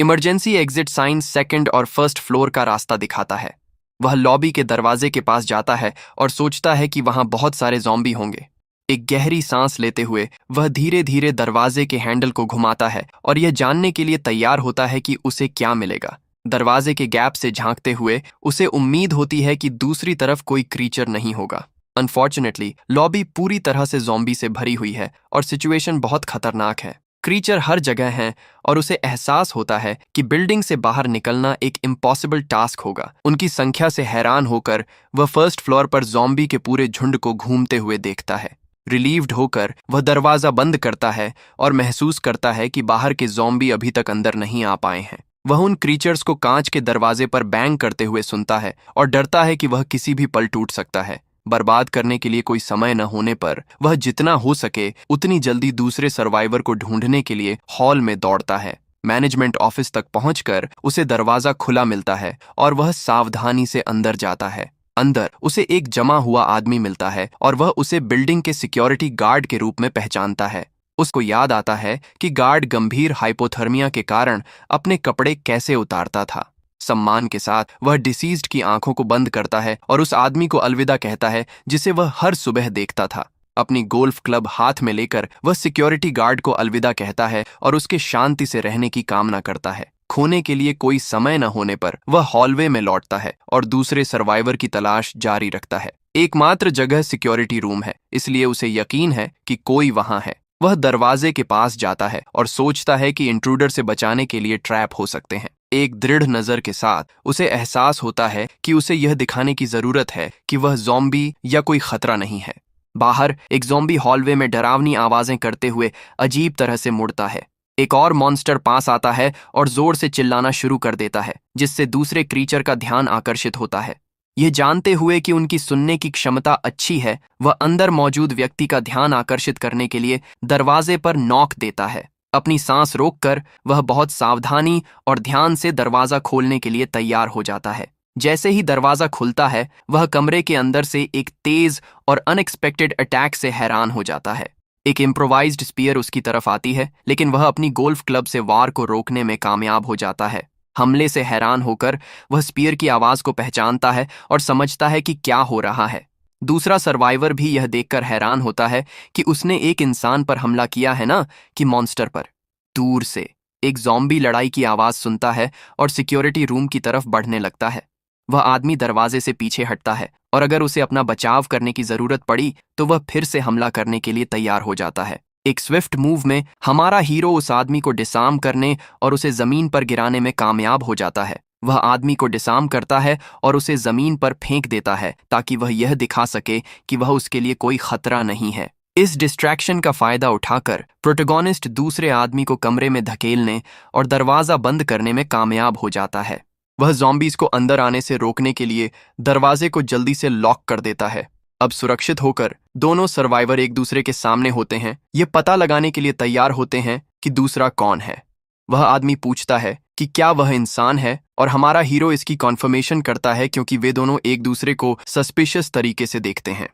इमरजेंसी एग्जिट साइन 2nd और 1st फ्लोर का रास्ता दिखाता है। वह लॉबी के दरवाजे के पास जाता है और सोचता है कि वहां बहुत सारे ज़ॉम्बी होंगे। एक गहरी सांस लेते हुए वह धीरे धीरे दरवाजे के हैंडल को घुमाता है और यह जानने के लिए तैयार होता है कि उसे क्या मिलेगा। दरवाजे के गैप से झांकते हुए उसे उम्मीद होती है कि दूसरी तरफ कोई क्रीचर नहीं होगा। अनफॉर्चुनेटली लॉबी पूरी तरह से ज़ॉम्बी से भरी हुई है और सिचुएशन बहुत खतरनाक है। क्रीचर हर जगह हैं और उसे एहसास होता है कि बिल्डिंग से बाहर निकलना एक इम्पॉसिबल टास्क होगा। उनकी संख्या से हैरान होकर वह 1st फ्लोर पर ज़ॉम्बी के पूरे झुंड को घूमते हुए देखता है। रिलीव्ड होकर वह दरवाज़ा बंद करता है और महसूस करता है कि बाहर के ज़ॉम्बी अभी तक अंदर नहीं आ पाए हैं। वह उन क्रीचर्स को कांच के दरवाजे पर बैंग करते हुए सुनता है और डरता है कि वह किसी भी पल टूट सकता है। बर्बाद करने के लिए कोई समय न होने पर वह जितना हो सके उतनी जल्दी दूसरे सर्वाइवर को ढूंढने के लिए हॉल में दौड़ता है। मैनेजमेंट ऑफिस तक पहुंचकर उसे दरवाजा खुला मिलता है और वह सावधानी से अंदर जाता है। अंदर उसे एक जमा हुआ आदमी मिलता है और वह उसे बिल्डिंग के सिक्योरिटी गार्ड के रूप में पहचानता है। उसको याद आता है कि गार्ड गंभीर हाइपोथर्मिया के कारण अपने कपड़े कैसे उतारता था। सम्मान के साथ वह डिसीज्ड की आंखों को बंद करता है और उस आदमी को अलविदा कहता है जिसे वह हर सुबह देखता था। अपनी गोल्फ क्लब हाथ में लेकर वह सिक्योरिटी गार्ड को अलविदा कहता है और उसके शांति से रहने की कामना करता है। खोने के लिए कोई समय न होने पर वह हॉलवे में लौटता है और दूसरे सर्वाइवर की तलाश जारी रखता है। एकमात्र जगह सिक्योरिटी रूम है, इसलिए उसे यकीन है कि कोई वहां है। वह दरवाजे के पास जाता है और सोचता है कि इंट्रूडर से बचाने के लिए ट्रैप हो सकते हैं। एक दृढ़ नजर के साथ उसे एहसास होता है कि उसे यह दिखाने की जरूरत है कि वह ज़ॉम्बी या कोई खतरा नहीं है। बाहर एक ज़ॉम्बी हॉलवे में डरावनी आवाजें करते हुए अजीब तरह से मुड़ता है। एक और मॉन्स्टर पास आता है और जोर से चिल्लाना शुरू कर देता है, जिससे दूसरे क्रीचर का ध्यान आकर्षित होता है। यह जानते हुए कि उनकी सुनने की क्षमता अच्छी है, वह अंदर मौजूद व्यक्ति का ध्यान आकर्षित करने के लिए दरवाजे पर नॉक देता है। अपनी सांस रोककर वह बहुत सावधानी और ध्यान से दरवाजा खोलने के लिए तैयार हो जाता है। जैसे ही दरवाजा खुलता है, वह कमरे के अंदर से एक तेज और अनएक्सपेक्टेड अटैक से हैरान हो जाता है। एक इम्प्रोवाइज्ड स्पीयर उसकी तरफ आती है, लेकिन वह अपनी गोल्फ क्लब से वार को रोकने में कामयाब हो जाता है। हमले से हैरान होकर वह स्पीयर की आवाज को पहचानता है और समझता है कि क्या हो रहा है। दूसरा सर्वाइवर भी यह देखकर हैरान होता है कि उसने एक इंसान पर हमला किया है ना, कि मॉन्स्टर पर। दूर से एक ज़ॉम्बी लड़ाई की आवाज सुनता है और सिक्योरिटी रूम की तरफ बढ़ने लगता है। वह आदमी दरवाजे से पीछे हटता है और अगर उसे अपना बचाव करने की जरूरत पड़ी तो वह फिर से हमला करने के लिए तैयार हो जाता है। एक स्विफ्ट मूव में हमारा हीरो उस आदमी को डिसार्म करने और उसे जमीन पर गिराने में कामयाब हो जाता है। वह आदमी को डिसार्म करता है और उसे जमीन पर फेंक देता है ताकि वह यह दिखा सके कि वह उसके लिए कोई खतरा नहीं है। इस डिस्ट्रैक्शन का फायदा उठाकर प्रोटैगनिस्ट दूसरे आदमी को कमरे में धकेलने और दरवाजा बंद करने में कामयाब हो जाता है। वह ज़ॉम्बीज़ को अंदर आने से रोकने के लिए दरवाजे को जल्दी से लॉक कर देता है। अब सुरक्षित होकर दोनों सर्वाइवर एक दूसरे के सामने होते हैं। ये पता लगाने के लिए तैयार होते हैं कि दूसरा कौन है। वह आदमी पूछता है कि क्या वह इंसान है और हमारा हीरो इसकी कॉन्फर्मेशन करता है क्योंकि वे दोनों एक दूसरे को सस्पिशियस तरीके से देखते हैं।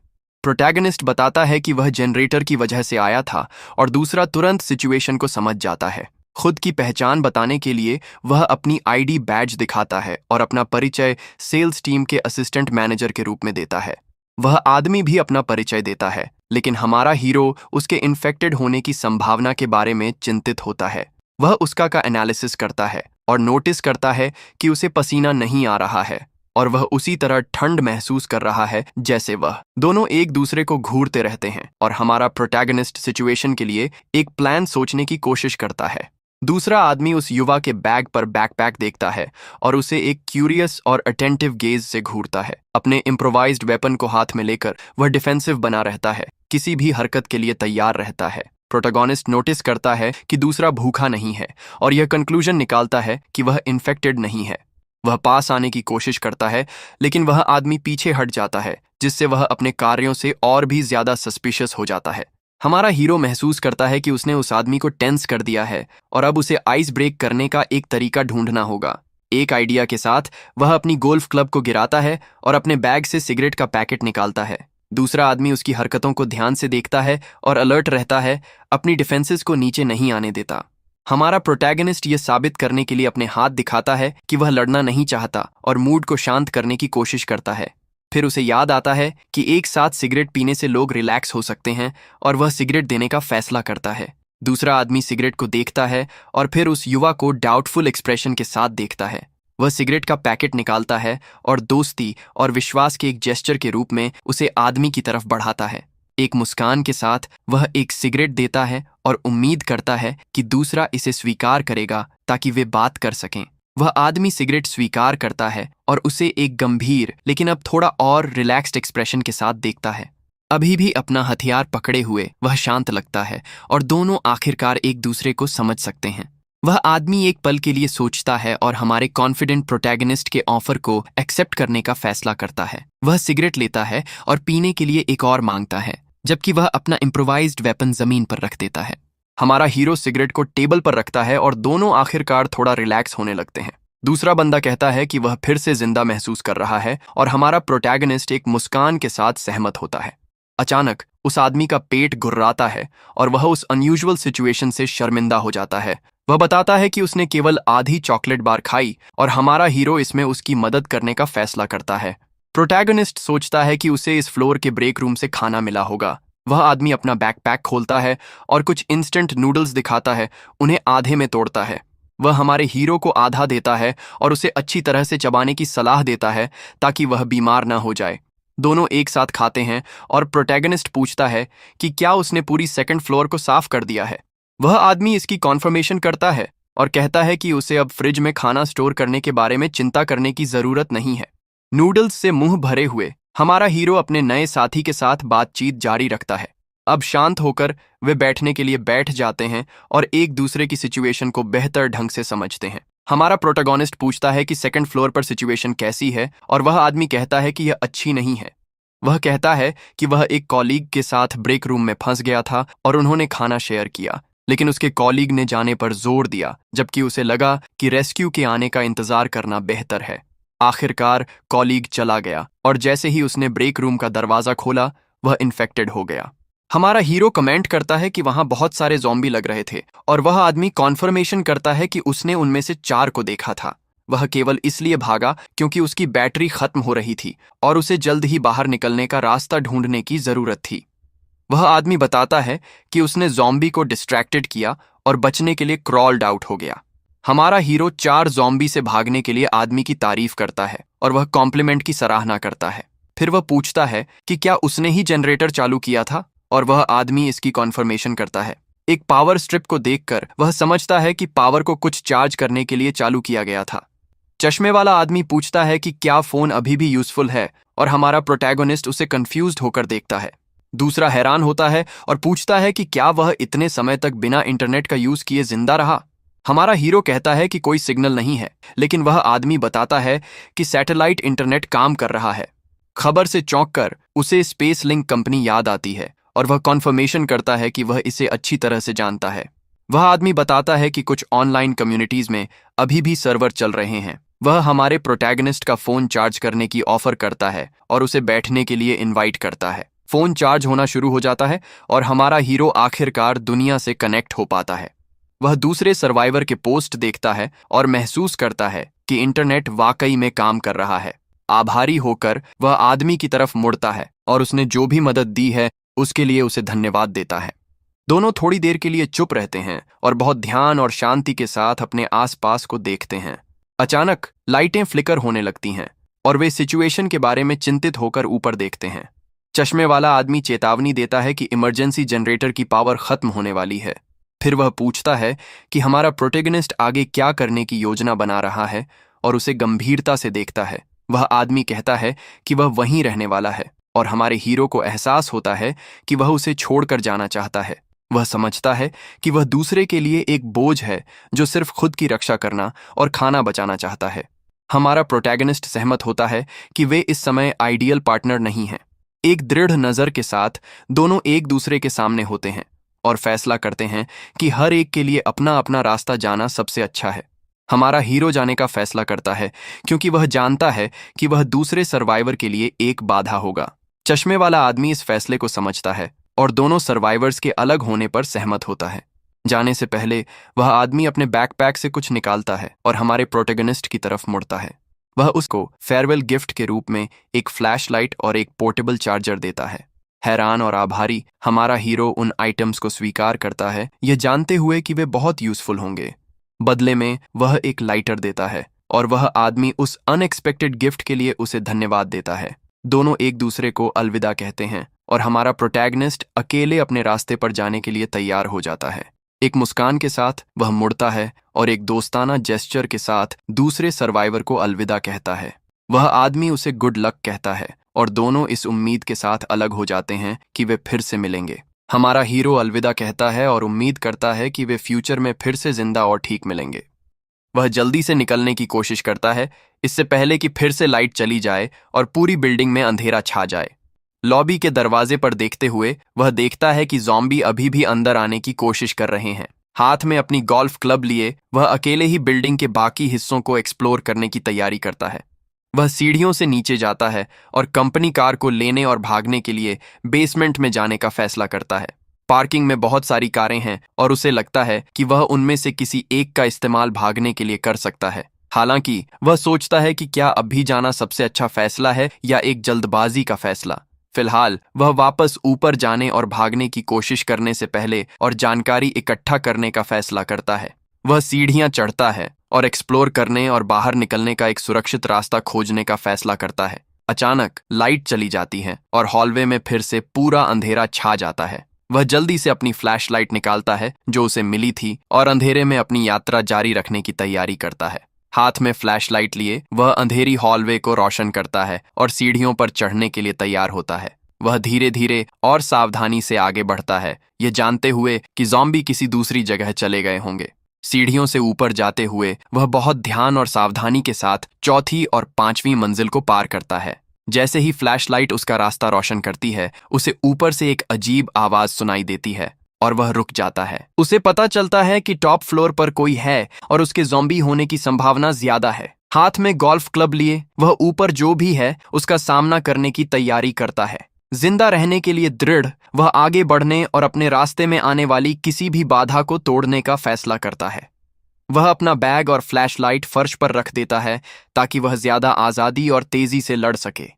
प्रोटैगनिस्ट बताता है कि वह जनरेटर की वजह से आया था और दूसरा तुरंत सिचुएशन को समझ जाता है। खुद की पहचान बताने के लिए वह अपनी आईडी बैज दिखाता है और अपना परिचय सेल्स टीम के असिस्टेंट मैनेजर के रूप में देता है। वह आदमी भी अपना परिचय देता है, लेकिन हमारा हीरो उसके इन्फेक्टेड होने की संभावना के बारे में चिंतित होता है। वह उसका एनालिसिस करता है और नोटिस करता है कि उसे पसीना नहीं आ रहा है और वह उसी तरह ठंड महसूस कर रहा है जैसे वह। दोनों एक दूसरे को घूरते रहते हैं और हमारा प्रोटैगनिस्ट सिचुएशन के लिए एक प्लान सोचने की कोशिश करता है। दूसरा आदमी उस युवा के बैग पर बैकपैक देखता है और उसे एक क्यूरियस और अटेंटिव गेज से घूरता है। अपने इम्प्रोवाइज्ड वेपन को हाथ में लेकर वह डिफेंसिव बना रहता है, किसी भी हरकत के लिए तैयार रहता है। प्रोटैगनिस्ट नोटिस करता है कि दूसरा भूखा नहीं है और यह कंक्लूजन निकालता है कि वह इन्फेक्टेड नहीं है। वह पास आने की कोशिश करता है, लेकिन वह आदमी पीछे हट जाता है, जिससे वह अपने कार्यों से और भी ज्यादा सस्पिशियस हो जाता है। हमारा हीरो महसूस करता है कि उसने उस आदमी को टेंस कर दिया है और अब उसे आइस ब्रेक करने का एक तरीका ढूंढना होगा। एक आइडिया के साथ वह अपनी गोल्फ क्लब को गिराता है और अपने बैग से सिगरेट का पैकेट निकालता है। दूसरा आदमी उसकी हरकतों को ध्यान से देखता है और अलर्ट रहता है, अपनी डिफेंसेस को नीचे नहीं आने देता। हमारा प्रोटैगनिस्ट ये साबित करने के लिए अपने हाथ दिखाता है कि वह लड़ना नहीं चाहता और मूड को शांत करने की कोशिश करता है। फिर उसे याद आता है कि एक साथ सिगरेट पीने से लोग रिलैक्स हो सकते हैं और वह सिगरेट देने का फैसला करता है। दूसरा आदमी सिगरेट को देखता है और फिर उस युवा को डाउटफुल एक्सप्रेशन के साथ देखता है। वह सिगरेट का पैकेट निकालता है और दोस्ती और विश्वास के एक जेस्चर के रूप में उसे आदमी की तरफ बढ़ाता है। एक मुस्कान के साथ वह एक सिगरेट देता है और उम्मीद करता है कि दूसरा इसे स्वीकार करेगा ताकि वे बात कर सकें। वह आदमी सिगरेट स्वीकार करता है और उसे एक गंभीर लेकिन अब थोड़ा और रिलैक्स्ड एक्सप्रेशन के साथ देखता है। अभी भी अपना हथियार पकड़े हुए वह शांत लगता है और दोनों आखिरकार एक दूसरे को समझ सकते हैं। वह आदमी एक पल के लिए सोचता है और हमारे कॉन्फिडेंट प्रोटैगनिस्ट के ऑफर को एक्सेप्ट करने का फैसला करता है। वह सिगरेट लेता है और पीने के लिए एक और मांगता है, जबकि वह अपना इम्प्रोवाइज्ड वेपन जमीन पर रख देता है। हमारा हीरो सिगरेट को टेबल पर रखता है और दोनों आखिरकार थोड़ा रिलैक्स होने लगते हैं। दूसरा बंदा कहता है कि वह फिर से जिंदा महसूस कर रहा है और हमारा प्रोटैगनिस्ट एक मुस्कान के साथ सहमत होता है। अचानक उस आदमी का पेट गुर्राता है और वह उस अनयूजुअल सिचुएशन से शर्मिंदा हो जाता है। वह बताता है कि उसने केवल आधी चॉकलेट बार खाई और हमारा हीरो इसमें उसकी मदद करने का फैसला करता है। प्रोटैगनिस्ट सोचता है कि उसे इस फ्लोर के ब्रेक रूम से खाना मिला होगा। वह आदमी अपना बैकपैक खोलता है और कुछ इंस्टेंट नूडल्स दिखाता है, उन्हें आधे में तोड़ता है। वह हमारे हीरो को आधा देता है और उसे अच्छी तरह से चबाने की सलाह देता है ताकि वह बीमार ना हो जाए। दोनों एक साथ खाते हैं और प्रोटैगनिस्ट पूछता है कि क्या उसने पूरी सेकंड फ्लोर को साफ कर दिया है। वह आदमी इसकी कॉन्फर्मेशन करता है और कहता है कि उसे अब फ्रिज में खाना स्टोर करने के बारे में चिंता करने की जरूरत नहीं है। नूडल्स से मुंह भरे हुए हमारा हीरो अपने नए साथी के साथ बातचीत जारी रखता है। अब शांत होकर वे बैठने के लिए बैठ जाते हैं और एक दूसरे की सिचुएशन को बेहतर ढंग से समझते हैं। हमारा प्रोटैगनिस्ट पूछता है कि सेकंड फ्लोर पर सिचुएशन कैसी है और वह आदमी कहता है कि यह अच्छी नहीं है। वह कहता है कि वह एक कॉलीग के साथ ब्रेक रूम में फंस गया था और उन्होंने खाना शेयर किया। लेकिन उसके कॉलीग ने जाने पर जोर दिया, जबकि उसे लगा कि रेस्क्यू के आने का इंतजार करना बेहतर है। आखिरकार कॉलीग चला गया और जैसे ही उसने ब्रेक रूम का दरवाजा खोला, वह इन्फेक्टेड हो गया। हमारा हीरो कमेंट करता है कि वहां बहुत सारे ज़ॉम्बी लग रहे थे और वह आदमी कॉन्फर्मेशन करता है कि उसने उनमें से 4 को देखा था। वह केवल इसलिए भागा क्योंकि उसकी बैटरी खत्म हो रही थी और उसे जल्द ही बाहर निकलने का रास्ता ढूंढने की जरूरत थी। वह आदमी बताता है कि उसने ज़ॉम्बी को डिस्ट्रैक्टेड किया और बचने के लिए क्रॉल्ड आउट हो गया। हमारा हीरो 4 ज़ॉम्बी से भागने के लिए आदमी की तारीफ करता है और वह कॉम्प्लीमेंट की सराहना करता है। फिर वह पूछता है कि क्या उसने ही जनरेटर चालू किया था, और वह आदमी इसकी कॉन्फर्मेशन करता है। एक पावर स्ट्रिप को देखकर वह समझता है कि पावर को कुछ चार्ज करने के लिए चालू किया गया था। चश्मे वाला आदमी पूछता है कि क्या फोन अभी भी यूजफुल है, और हमारा प्रोटैगोनिस्ट उसे कंफ्यूज्ड होकर देखता है। दूसरा हैरान होता है और पूछता है कि क्या वह इतने समय तक बिना इंटरनेट का यूज किए जिंदा रहा। हमारा हीरो कहता है कि कोई सिग्नल नहीं है, लेकिन वह आदमी बताता है कि सैटेलाइट इंटरनेट काम कर रहा है। खबर से चौंककर उसे स्पेस लिंक कंपनी याद आती है और वह कॉन्फर्मेशन करता है कि वह इसे अच्छी तरह से जानता है। वह आदमी बताता है कि कुछ ऑनलाइन कम्युनिटीज में अभी भी सर्वर चल रहे हैं। वह हमारे प्रोटैगनिस्ट का फोन चार्ज करने की ऑफर करता है और उसे बैठने के लिए इनवाइट करता है। फोन चार्ज होना शुरू हो जाता है और हमारा हीरो आखिरकार दुनिया से कनेक्ट हो पाता है। वह दूसरे सर्वाइवर के पोस्ट देखता है और महसूस करता है कि इंटरनेट वाकई में काम कर रहा है। आभारी होकर वह आदमी की तरफ मुड़ता है और उसने जो भी मदद दी है उसके लिए उसे धन्यवाद देता है। दोनों थोड़ी देर के लिए चुप रहते हैं और बहुत ध्यान और शांति के साथ अपने आसपास को देखते हैं। अचानक लाइटें फ्लिकर होने लगती हैं और वे सिचुएशन के बारे में चिंतित होकर ऊपर देखते हैं। चश्मे वाला आदमी चेतावनी देता है कि इमरजेंसी जनरेटर की पावर खत्म होने वाली है। फिर वह पूछता है कि हमारा प्रोटैगनिस्ट आगे क्या करने की योजना बना रहा है और उसे गंभीरता से देखता है। वह आदमी कहता है कि वह वहीं रहने वाला है और हमारे हीरो को एहसास होता है कि वह उसे छोड़कर जाना चाहता है। वह समझता है कि वह दूसरे के लिए एक बोझ है जो सिर्फ खुद की रक्षा करना और खाना बचाना चाहता है। हमारा प्रोटैगनिस्ट सहमत होता है कि वे इस समय आइडियल पार्टनर नहीं हैं। एक दृढ़ नज़र के साथ दोनों एक दूसरे के सामने होते हैं और फैसला करते हैं कि हर एक के लिए अपना अपना रास्ता जाना सबसे अच्छा है। हमारा हीरो जाने का फैसला करता है क्योंकि वह जानता है कि वह दूसरे सर्वाइवर के लिए एक बाधा होगा। चश्मे वाला आदमी इस फैसले को समझता है और दोनों सर्वाइवर्स के अलग होने पर सहमत होता है। जाने से पहले वह आदमी अपने बैकपैक से कुछ निकालता है और हमारे प्रोटैगनिस्ट की तरफ मुड़ता है। वह उसको फेयरवेल गिफ्ट के रूप में एक फ्लैशलाइट और एक पोर्टेबल चार्जर देता है। हैरान और आभारी हमारा हीरो उन आइटम्स को स्वीकार करता है, यह जानते हुए कि वे बहुत यूजफुल होंगे। बदले में वह एक लाइटर देता है और वह आदमी उस अनएक्सपेक्टेड गिफ्ट के लिए उसे धन्यवाद देता है। दोनों एक दूसरे को अलविदा कहते हैं और हमारा प्रोटैगनिस्ट अकेले अपने रास्ते पर जाने के लिए तैयार हो जाता है। एक मुस्कान के साथ वह मुड़ता है और एक दोस्ताना जेस्चर के साथ दूसरे सर्वाइवर को अलविदा कहता है। वह आदमी उसे गुड लक कहता है और दोनों इस उम्मीद के साथ अलग हो जाते हैं कि वे फिर से मिलेंगे। हमारा हीरो अलविदा कहता है और उम्मीद करता है कि वे फ्यूचर में फिर से जिंदा और ठीक मिलेंगे। वह जल्दी से निकलने की कोशिश करता है, इससे पहले कि फिर से लाइट चली जाए और पूरी बिल्डिंग में अंधेरा छा जाए। लॉबी के दरवाजे पर देखते हुए वह देखता है कि ज़ॉम्बी अभी भी अंदर आने की कोशिश कर रहे हैं। हाथ में अपनी गोल्फ क्लब लिए वह अकेले ही बिल्डिंग के बाकी हिस्सों को एक्सप्लोर करने की तैयारी करता है। वह सीढ़ियों से नीचे जाता है और कंपनी कार को लेने और भागने के लिए बेसमेंट में जाने का फैसला करता है। पार्किंग में बहुत सारी कारें हैं और उसे लगता है कि वह उनमें से किसी एक का इस्तेमाल भागने के लिए कर सकता है। हालांकि वह सोचता है कि क्या अभी जाना सबसे अच्छा फैसला है या एक जल्दबाजी का फैसला। फिलहाल वह वापस ऊपर जाने और भागने की कोशिश करने से पहले और जानकारी इकट्ठा करने का फैसला करता है। वह सीढ़ियां चढ़ता है और एक्सप्लोर करने और बाहर निकलने का एक सुरक्षित रास्ता खोजने का फैसला करता है। अचानक लाइट चली जाती है और हॉलवे में फिर से पूरा अंधेरा छा जाता है। वह जल्दी से अपनी फ्लैशलाइट निकालता है जो उसे मिली थी और अंधेरे में अपनी यात्रा जारी रखने की तैयारी करता है। हाथ में फ्लैशलाइट लिए वह अंधेरी हॉलवे को रोशन करता है और सीढ़ियों पर चढ़ने के लिए तैयार होता है। वह धीरे धीरे और सावधानी से आगे बढ़ता है, यह जानते हुए कि ज़ॉम्बी किसी दूसरी जगह चले गए होंगे। सीढ़ियों से ऊपर जाते हुए वह बहुत ध्यान और सावधानी के साथ चौथी और 5वीं मंजिल को पार करता है। जैसे ही फ्लैशलाइट उसका रास्ता रोशन करती है, उसे ऊपर से एक अजीब आवाज सुनाई देती है। और वह रुक जाता है। उसे पता चलता है कि टॉप फ्लोर पर कोई है और उसके ज़ॉम्बी होने की संभावना ज्यादा है। हाथ में गोल्फ क्लब लिए वह ऊपर जो भी है उसका सामना करने की तैयारी करता है। जिंदा रहने के लिए दृढ़, वह आगे बढ़ने और अपने रास्ते में आने वाली किसी भी बाधा को तोड़ने का फैसला करता है। वह अपना बैग और फ्लैशलाइट फर्श पर रख देता है ताकि वह ज्यादा आजादी और तेजी से लड़ सके।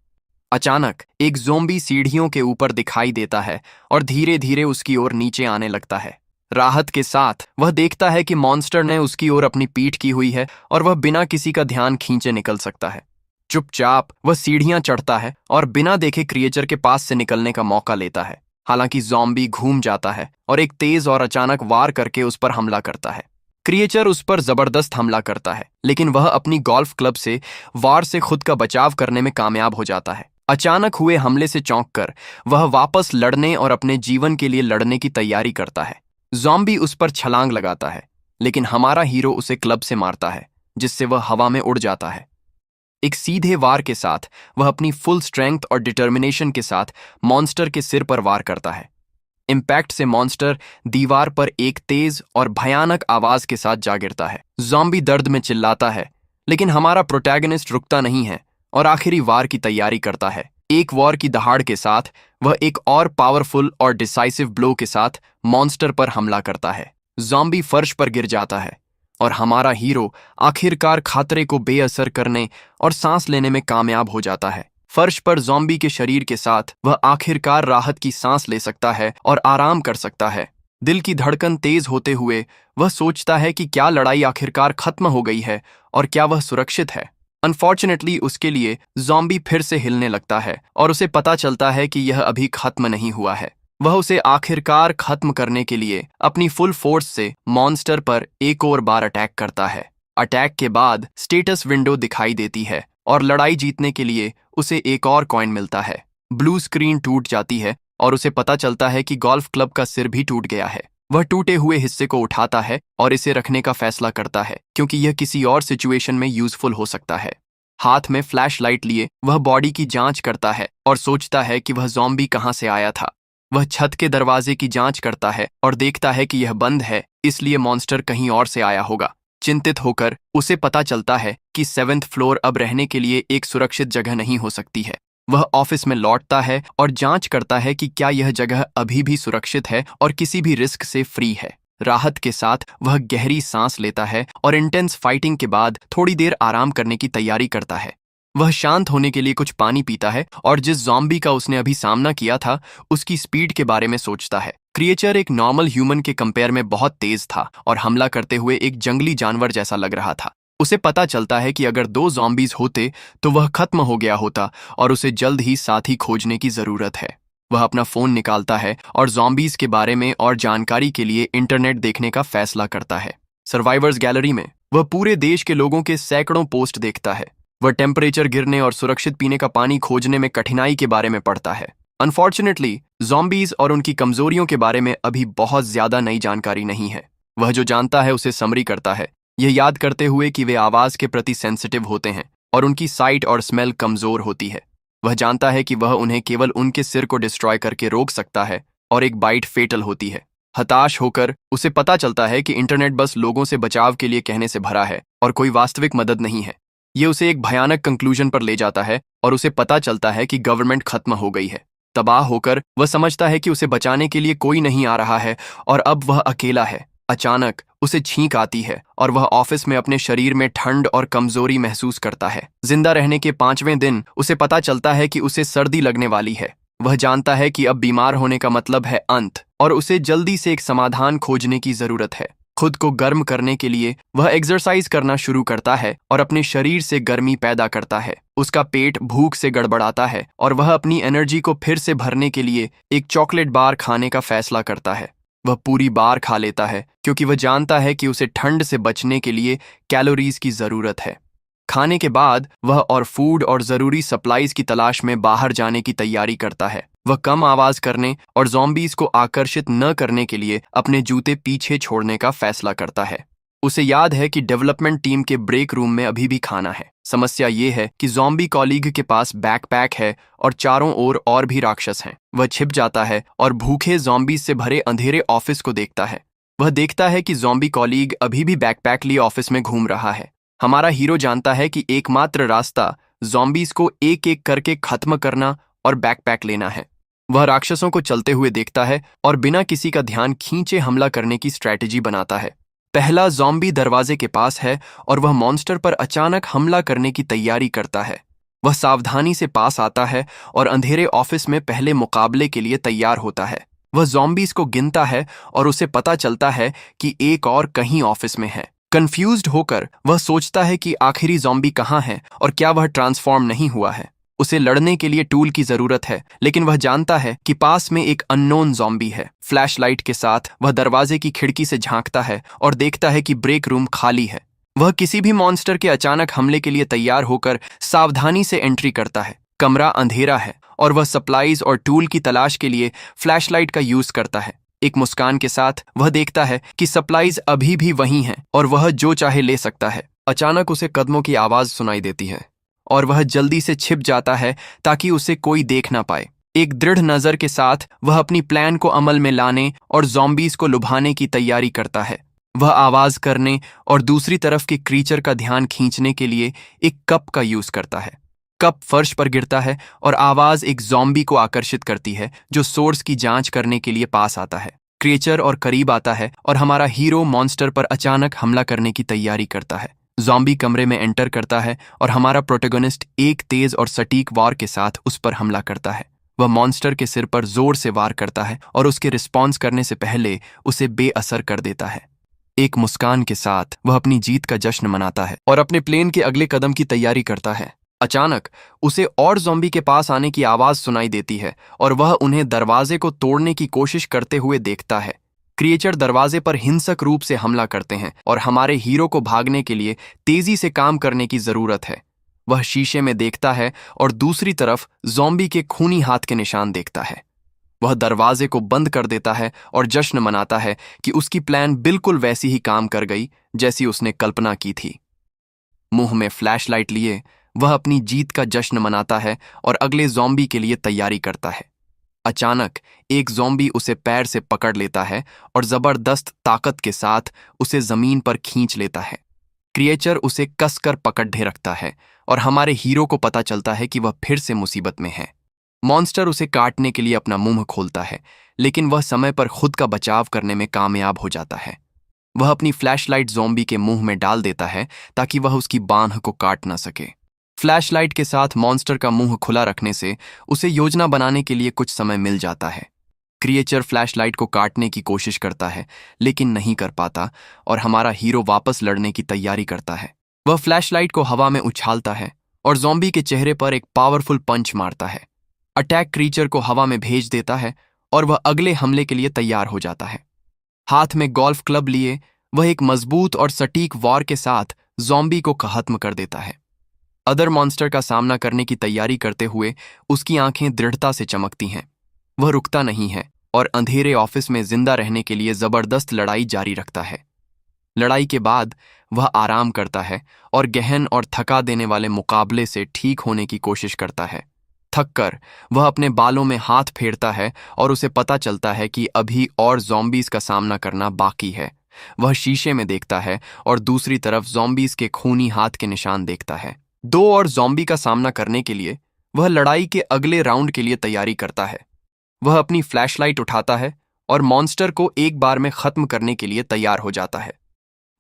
अचानक एक ज़ोंबी सीढ़ियों के ऊपर दिखाई देता है और धीरे धीरे उसकी ओर नीचे आने लगता है। राहत के साथ वह देखता है कि मॉन्स्टर ने उसकी ओर अपनी पीठ की हुई है और वह बिना किसी का ध्यान खींचे निकल सकता है। चुपचाप वह सीढ़ियां चढ़ता है और बिना देखे क्रिएचर के पास से निकलने का मौका लेता है। हालांकि ज़ॉम्बी घूम जाता है और एक तेज और अचानक वार करके उस पर हमला करता है। क्रिएचर उस पर जबरदस्त हमला करता है, लेकिन वह अपनी गोल्फ क्लब से वार से खुद का बचाव करने में कामयाब हो जाता है। अचानक हुए हमले से चौंककर वह वापस लड़ने और अपने जीवन के लिए लड़ने की तैयारी करता है। ज़ॉम्बी उस पर छलांग लगाता है, लेकिन हमारा हीरो उसे क्लब से मारता है, जिससे वह हवा में उड़ जाता है। एक सीधे वार के साथ वह अपनी फुल स्ट्रेंथ और डिटर्मिनेशन के साथ मॉन्स्टर के सिर पर वार करता है। इम्पैक्ट से मॉन्स्टर दीवार पर एक तेज और भयानक आवाज के साथ जा गिरता है। ज़ॉम्बी दर्द में चिल्लाता है, लेकिन हमारा प्रोटैगनिस्ट रुकता नहीं है और आखिरी वार की तैयारी करता है। एक वॉर की दहाड़ के साथ वह एक और पावरफुल और डिसाइसिव ब्लो के साथ मॉन्स्टर पर हमला करता है। ज़ॉम्बी फर्श पर गिर जाता है और हमारा हीरो आखिरकार खतरे को बेअसर करने और सांस लेने में कामयाब हो जाता है। फर्श पर ज़ॉम्बी के शरीर के साथ वह आखिरकार राहत की सांस ले सकता है और आराम कर सकता है। दिल की धड़कन तेज होते हुए वह सोचता है कि क्या लड़ाई आखिरकार खत्म हो गई है और क्या वह सुरक्षित है। अनफॉर्चुनेटली उसके लिए ज़ॉम्बी फिर से हिलने लगता है और उसे पता चलता है कि यह अभी खत्म नहीं हुआ है। वह उसे आखिरकार खत्म करने के लिए अपनी फुल फोर्स से मॉन्स्टर पर एक और बार अटैक करता है। अटैक के बाद स्टेटस विंडो दिखाई देती है और लड़ाई जीतने के लिए उसे एक और कॉइन मिलता है। ब्लू स्क्रीन टूट जाती है और उसे पता चलता है कि गोल्फ क्लब का सिर भी टूट गया है। वह टूटे हुए हिस्से को उठाता है और इसे रखने का फैसला करता है, क्योंकि यह किसी और सिचुएशन में यूजफुल हो सकता है। हाथ में फ्लैश लाइट लिए वह बॉडी की जांच करता है और सोचता है कि वह ज़ॉम्बी कहाँ से आया था। वह छत के दरवाजे की जांच करता है और देखता है कि यह बंद है, इसलिए मॉन्स्टर कहीं और से आया होगा। चिंतित होकर उसे पता चलता है कि 7th फ्लोर अब रहने के लिए एक सुरक्षित जगह नहीं हो सकती है। वह ऑफिस में लौटता है और जांच करता है कि क्या यह जगह अभी भी सुरक्षित है और किसी भी रिस्क से फ्री है। राहत के साथ वह गहरी सांस लेता है और इंटेंस फाइटिंग के बाद थोड़ी देर आराम करने की तैयारी करता है। वह शांत होने के लिए कुछ पानी पीता है और जिस ज़ॉम्बी का उसने अभी सामना किया था उसकी स्पीड के बारे में सोचता है। क्रिएचर एक नॉर्मल ह्यूमन के कंपेयर में बहुत तेज था और हमला करते हुए एक जंगली जानवर जैसा लग रहा था। उसे पता चलता है कि अगर 2 ज़ॉम्बीज होते तो वह खत्म हो गया होता और उसे जल्द ही साथी खोजने की जरूरत है। वह अपना फोन निकालता है और ज़ॉम्बीज के बारे में और जानकारी के लिए इंटरनेट देखने का फैसला करता है। सर्वाइवर्स गैलरी में वह पूरे देश के लोगों के सैकड़ों पोस्ट देखता है। वह टेम्परेचर गिरने और सुरक्षित पीने का पानी खोजने में कठिनाई के बारे में पढ़ता है। अनफॉर्चुनेटली ज़ॉम्बीज और उनकी कमजोरियों के बारे में अभी बहुत ज्यादा नई जानकारी नहीं है। वह जो जानता है उसे समरी करता है, यह याद करते हुए कि वे आवाज के प्रति सेंसिटिव होते हैं और उनकी साइट और स्मेल कमजोर होती है। वह जानता है कि वह उन्हें केवल उनके सिर को डिस्ट्रॉय करके रोक सकता है और एक बाइट फेटल होती है। हताश होकर उसे पता चलता है कि इंटरनेट बस लोगों से बचाव के लिए कहने से भरा है और कोई वास्तविक मदद नहीं है। ये उसे एक भयानक कंक्लूजन पर ले जाता है और उसे पता चलता है कि गवर्नमेंट खत्म हो गई है। तबाह होकर वह समझता है कि उसे बचाने के लिए कोई नहीं आ रहा है और अब वह अकेला है। अचानक उसे छींक आती है और वह ऑफिस में अपने शरीर में ठंड और कमजोरी महसूस करता है। जिंदा रहने के 5वें दिन उसे पता चलता है कि उसे सर्दी लगने वाली है। वह जानता है कि अब बीमार होने का मतलब है अंत और उसे जल्दी से एक समाधान खोजने की जरूरत है। खुद को गर्म करने के लिए वह एक्सरसाइज करना शुरू करता है और अपने शरीर से गर्मी पैदा करता है। उसका पेट भूख से गड़बड़ाता है और वह अपनी एनर्जी को फिर से भरने के लिए एक चॉकलेट बार खाने का फैसला करता है। वह पूरी बार खा लेता है क्योंकि वह जानता है कि उसे ठंड से बचने के लिए कैलोरीज की जरूरत है। खाने के बाद वह और फूड और जरूरी सप्लाईज की तलाश में बाहर जाने की तैयारी करता है। वह कम आवाज करने और ज़ॉम्बीज को आकर्षित न करने के लिए अपने जूते पीछे छोड़ने का फैसला करता है। उसे याद है कि डेवलपमेंट टीम के ब्रेक रूम में अभी भी खाना है। समस्या ये है कि ज़ॉम्बी कॉलीग के पास बैकपैक है और चारों ओर और भी राक्षस हैं। वह छिप जाता है और भूखे ज़ॉम्बीज से भरे अंधेरे ऑफिस को देखता है। वह देखता है कि ज़ॉम्बी कॉलीग अभी भी बैकपैक लिए ऑफिस में घूम रहा है। हमारा हीरो जानता है कि एकमात्र रास्ता ज़ॉम्बीज को एक एक करके खत्म करना और बैकपैक लेना है। वह राक्षसों को चलते हुए देखता है और बिना किसी का ध्यान खींचे हमला करने की स्ट्रैटेजी बनाता है। पहला ज़ॉम्बी दरवाजे के पास है और वह मॉन्स्टर पर अचानक हमला करने की तैयारी करता है। वह सावधानी से पास आता है और अंधेरे ऑफिस में पहले मुकाबले के लिए तैयार होता है। वह ज़ॉम्बीज को गिनता है और उसे पता चलता है कि एक और कहीं ऑफिस में है। कंफ्यूज्ड होकर वह सोचता है कि आखिरी ज़ॉम्बी कहाँ है और क्या वह ट्रांसफॉर्म नहीं हुआ है। उसे लड़ने के लिए टूल की जरूरत है, लेकिन वह जानता है कि पास में एक अननोन ज़ॉम्बी है। फ्लैशलाइट के साथ वह दरवाजे की खिड़की से झांकता है और देखता है कि ब्रेक रूम खाली है। वह किसी भी मॉन्स्टर के अचानक हमले के लिए तैयार होकर सावधानी से एंट्री करता है। कमरा अंधेरा है और वह सप्लाईज और टूल की तलाश के लिए फ्लैशलाइट का यूज करता है। एक मुस्कान के साथ वह देखता है कि सप्लाईज अभी भी वहीं हैं और वह जो चाहे ले सकता है। अचानक उसे कदमों की आवाज सुनाई देती है और वह जल्दी से छिप जाता है ताकि उसे कोई देख ना पाए। एक दृढ़ नजर के साथ वह अपनी प्लान को अमल में लाने और ज़ॉम्बीज को लुभाने की तैयारी करता है। वह आवाज करने और दूसरी तरफ के क्रीचर का ध्यान खींचने के लिए एक कप का यूज करता है। कप फर्श पर गिरता है और आवाज एक ज़ॉम्बी को आकर्षित करती है जो सोर्स की जांच करने के लिए पास आता है। क्रीचर और करीब आता है और हमारा हीरो मॉन्स्टर पर अचानक हमला करने की तैयारी करता है। ज़ॉम्बी कमरे में एंटर करता है और हमारा प्रोटैगनिस्ट एक तेज और सटीक वार के साथ उस पर हमला करता है। वह मॉन्स्टर के सिर पर जोर से वार करता है और उसके रिस्पॉन्स करने से पहले उसे बेअसर कर देता है। एक मुस्कान के साथ वह अपनी जीत का जश्न मनाता है और अपने प्लेन के अगले कदम की तैयारी करता है। अचानक उसे और ज़ॉम्बी के पास आने की आवाज सुनाई देती है और वह उन्हें दरवाजे को तोड़ने की कोशिश करते हुए देखता है। क्रिएचर दरवाजे पर हिंसक रूप से हमला करते हैं और हमारे हीरो को भागने के लिए तेजी से काम करने की जरूरत है। वह शीशे में देखता है और दूसरी तरफ ज़ॉम्बी के खूनी हाथ के निशान देखता है। वह दरवाजे को बंद कर देता है और जश्न मनाता है कि उसकी प्लान बिल्कुल वैसी ही काम कर गई जैसी उसने कल्पना की थी। मुंह में फ्लैशलाइट लिए वह अपनी जीत का जश्न मनाता है और अगले ज़ॉम्बी के लिए तैयारी करता है। अचानक एक ज़ॉम्बी उसे पैर से पकड़ लेता है और जबरदस्त ताकत के साथ उसे जमीन पर खींच लेता है। क्रिएचर उसे कसकर पकड़े रखता है और हमारे हीरो को पता चलता है कि वह फिर से मुसीबत में है। मॉन्स्टर उसे काटने के लिए अपना मुंह खोलता है, लेकिन वह समय पर खुद का बचाव करने में कामयाब हो जाता है। वह अपनी फ्लैशलाइट ज़ॉम्बी के मुंह में डाल देता है ताकि वह उसकी बांह को काट ना सके। फ्लैशलाइट के साथ मॉन्स्टर का मुंह खुला रखने से उसे योजना बनाने के लिए कुछ समय मिल जाता है। क्रिएचर फ्लैशलाइट को काटने की कोशिश करता है लेकिन नहीं कर पाता और हमारा हीरो वापस लड़ने की तैयारी करता है। वह फ्लैशलाइट को हवा में उछालता है और ज़ॉम्बी के चेहरे पर एक पावरफुल पंच मारता है। अटैक क्रीचर को हवा में भेज देता है और वह अगले हमले के लिए तैयार हो जाता है। हाथ में गोल्फ क्लब लिए वह एक मजबूत और सटीक वार के साथ ज़ॉम्बी को खत्म कर देता है। अदर मॉन्स्टर का सामना करने की तैयारी करते हुए उसकी आंखें दृढ़ता से चमकती हैं। वह रुकता नहीं है और अंधेरे ऑफिस में जिंदा रहने के लिए जबरदस्त लड़ाई जारी रखता है। लड़ाई के बाद वह आराम करता है और गहन और थका देने वाले मुकाबले से ठीक होने की कोशिश करता है। थककर वह अपने बालों में हाथ फेरता है और उसे पता चलता है कि अभी और ज़ॉम्बीज का सामना करना बाकी है। वह शीशे में देखता है और दूसरी तरफ ज़ॉम्बीज के खूनी हाथ के निशान देखता है। दो और ज़ॉम्बी का सामना करने के लिए वह लड़ाई के अगले राउंड के लिए तैयारी करता है। वह अपनी फ्लैशलाइट उठाता है और मॉन्स्टर को एक बार में खत्म करने के लिए तैयार हो जाता है।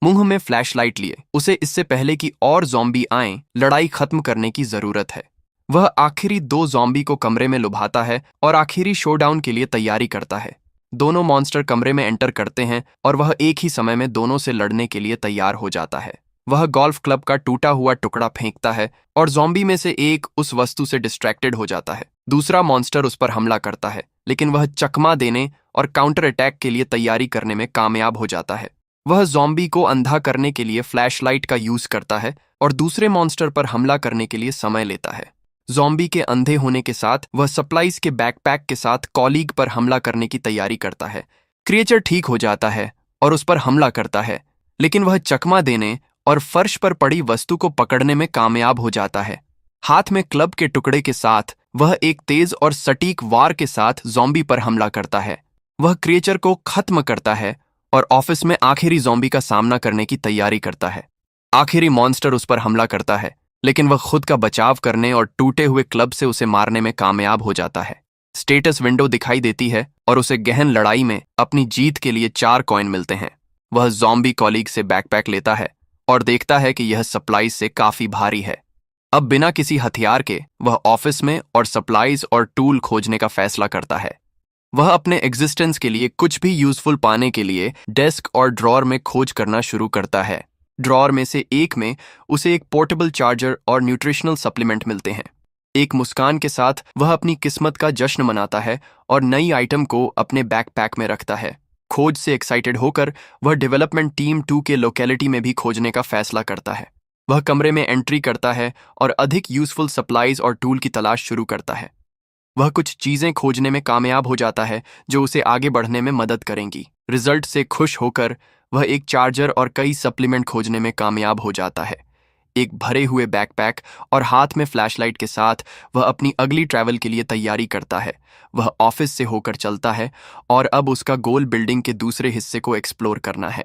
मुंह में फ्लैशलाइट लिए उसे इससे पहले कि और ज़ॉम्बी आएं, लड़ाई खत्म करने की जरूरत है। वह आखिरी दो ज़ॉम्बी को कमरे में लुभाता है और आखिरी शोडाउन के लिए तैयारी करता है। दोनों मॉन्स्टर कमरे में एंटर करते हैं और वह एक ही समय में दोनों से लड़ने के लिए तैयार हो जाता है। वह गोल्फ क्लब का टूटा हुआ टुकड़ा फेंकता है और ज़ॉम्बी में से एक उस वस्तु से डिस्ट्रैक्टेड हो जाता है। दूसरा मॉन्स्टर उस पर हमला करता है, लेकिन वह चकमा देने और काउंटर अटैक के लिए तैयारी करने में कामयाब हो जाता है। वह ज़ॉम्बी को अंधा करने के लिए फ्लैशलाइट का यूज करता है और दूसरे मॉन्स्टर पर हमला करने के लिए समय लेता है। ज़ॉम्बी के अंधे होने के साथ वह सप्लाईज के बैकपैक के साथ कॉलीग पर हमला करने की तैयारी करता है। क्रिएचर ठीक हो जाता है और उस पर हमला करता है, लेकिन वह चकमा देने और फर्श पर पड़ी वस्तु को पकड़ने में कामयाब हो जाता है। हाथ में क्लब के टुकड़े के साथ वह एक तेज और सटीक वार के साथ ज़ॉम्बी पर हमला करता है। वह क्रिएचर को खत्म करता है और ऑफिस में आखिरी ज़ॉम्बी का सामना करने की तैयारी करता है। आखिरी मॉन्स्टर उस पर हमला करता है, लेकिन वह खुद का बचाव करने और टूटे हुए क्लब से उसे मारने में कामयाब हो जाता है। स्टेटस विंडो दिखाई देती है और उसे गहन लड़ाई में अपनी जीत के लिए 4 कॉइन मिलते हैं। वह ज़ॉम्बी कॉलीग से बैकपैक लेता है और देखता है कि यह सप्लाईज से काफी भारी है। अब बिना किसी हथियार के वह ऑफिस में और सप्लाईज और टूल खोजने का फैसला करता है। वह अपने एग्जिस्टेंस के लिए कुछ भी यूजफुल पाने के लिए डेस्क और ड्रॉर में खोज करना शुरू करता है। ड्रॉर में से एक में उसे एक पोर्टेबल चार्जर और न्यूट्रिशनल सप्लीमेंट मिलते हैं। एक मुस्कान के साथ वह अपनी किस्मत का जश्न मनाता है और नई आइटम को अपने बैकपैक में रखता है। खोज से एक्साइटेड होकर वह डेवलपमेंट टीम 2 के लोकेलिटी में भी खोजने का फैसला करता है। वह कमरे में एंट्री करता है और अधिक यूजफुल सप्लाईज और टूल की तलाश शुरू करता है। वह कुछ चीजें खोजने में कामयाब हो जाता है जो उसे आगे बढ़ने में मदद करेंगी। रिजल्ट से खुश होकर वह एक चार्जर और कई सप्लीमेंट खोजने में कामयाब हो जाता है। एक भरे हुए बैकपैक और हाथ में फ्लैशलाइट के साथ वह अपनी अगली ट्रैवल के लिए तैयारी करता है। वह ऑफिस से होकर चलता है और अब उसका गोल बिल्डिंग के दूसरे हिस्से को एक्सप्लोर करना है।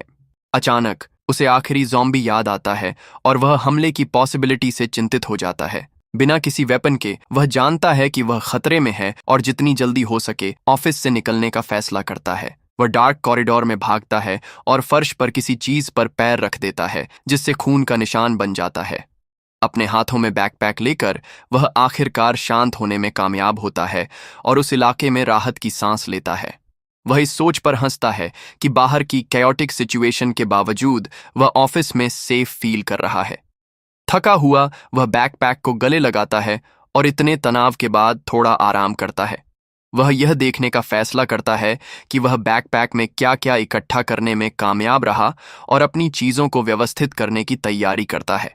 अचानक उसे आखिरी ज़ॉम्बी याद आता है और वह हमले की पॉसिबिलिटी से चिंतित हो जाता है। बिना किसी वेपन के वह जानता है कि वह खतरे में है और जितनी जल्दी हो सके ऑफिस से निकलने का फैसला करता है। वह डार्क कॉरिडोर में भागता है और फर्श पर किसी चीज पर पैर रख देता है, जिससे खून का निशान बन जाता है। अपने हाथों में बैकपैक लेकर वह आखिरकार शांत होने में कामयाब होता है और उस इलाके में राहत की सांस लेता है। वह इस सोच पर हंसता है कि बाहर की कैओटिक सिचुएशन के बावजूद वह ऑफिस में सेफ फील कर रहा है। थका हुआ वह बैकपैक को गले लगाता है और इतने तनाव के बाद थोड़ा आराम करता है। वह यह देखने का फैसला करता है कि वह बैकपैक में क्या क्या इकट्ठा करने में कामयाब रहा और अपनी चीजों को व्यवस्थित करने की तैयारी करता है।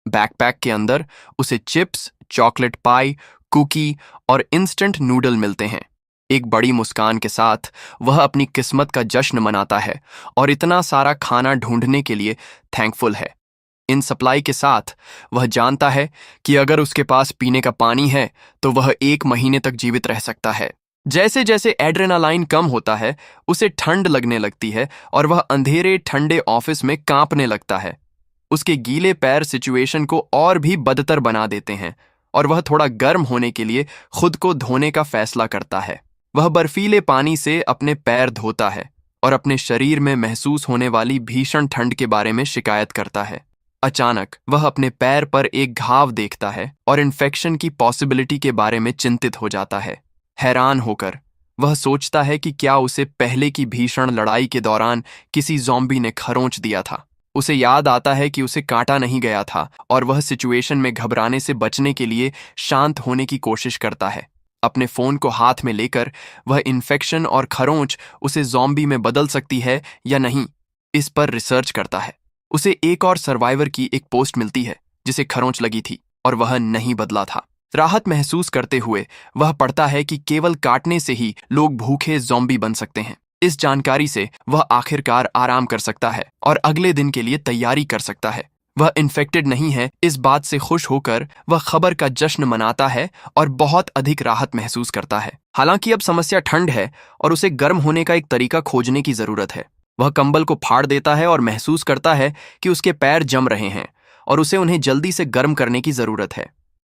बैकपैक के अंदर उसे चिप्स, चॉकलेट पाई, कुकी और इंस्टेंट नूडल मिलते हैं। एक बड़ी मुस्कान के साथ वह अपनी किस्मत का जश्न मनाता है और इतना सारा खाना ढूंढने के लिए थैंकफुल है। इन सप्लाई के साथ वह जानता है कि अगर उसके पास पीने का पानी है तो वह 1 महीने तक जीवित रह सकता है। जैसे जैसे एड्रेनालाइन कम होता है उसे ठंड लगने लगती है और वह अंधेरे ठंडे ऑफिस में कांपने लगता है। उसके गीले पैर सिचुएशन को और भी बदतर बना देते हैं और वह थोड़ा गर्म होने के लिए खुद को धोने का फैसला करता है। वह बर्फीले पानी से अपने पैर धोता है और अपने शरीर में महसूस होने वाली भीषण ठंड के बारे में शिकायत करता है। अचानक वह अपने पैर पर एक घाव देखता है और इन्फेक्शन की पॉसिबिलिटी के बारे में चिंतित हो जाता है। हैरान होकर वह सोचता है कि क्या उसे पहले की भीषण लड़ाई के दौरान किसी ज़ॉम्बी ने खरोंच दिया था। उसे याद आता है कि उसे काटा नहीं गया था और वह सिचुएशन में घबराने से बचने के लिए शांत होने की कोशिश करता है। अपने फोन को हाथ में लेकर वह इन्फेक्शन और खरोंच उसे ज़ॉम्बी में बदल सकती है या नहीं, इस पर रिसर्च करता है। उसे एक और सर्वाइवर की एक पोस्ट मिलती है जिसे खरोंच लगी थी और वह नहीं बदला था। राहत महसूस करते हुए वह पढ़ता है कि केवल काटने से ही लोग भूखे ज़ॉम्बी बन सकते हैं। इस जानकारी से वह आखिरकार आराम कर सकता है और अगले दिन के लिए तैयारी कर सकता है। वह इन्फेक्टेड नहीं है, इस बात से खुश होकर वह खबर का जश्न मनाता है और बहुत अधिक राहत महसूस करता है। हालांकि अब समस्या ठंड है और उसे गर्म होने का एक तरीका खोजने की जरूरत है। वह कंबल को फाड़ देता है और महसूस करता है कि उसके पैर जम रहे हैं और उसे उन्हें जल्दी से गर्म करने की जरूरत है।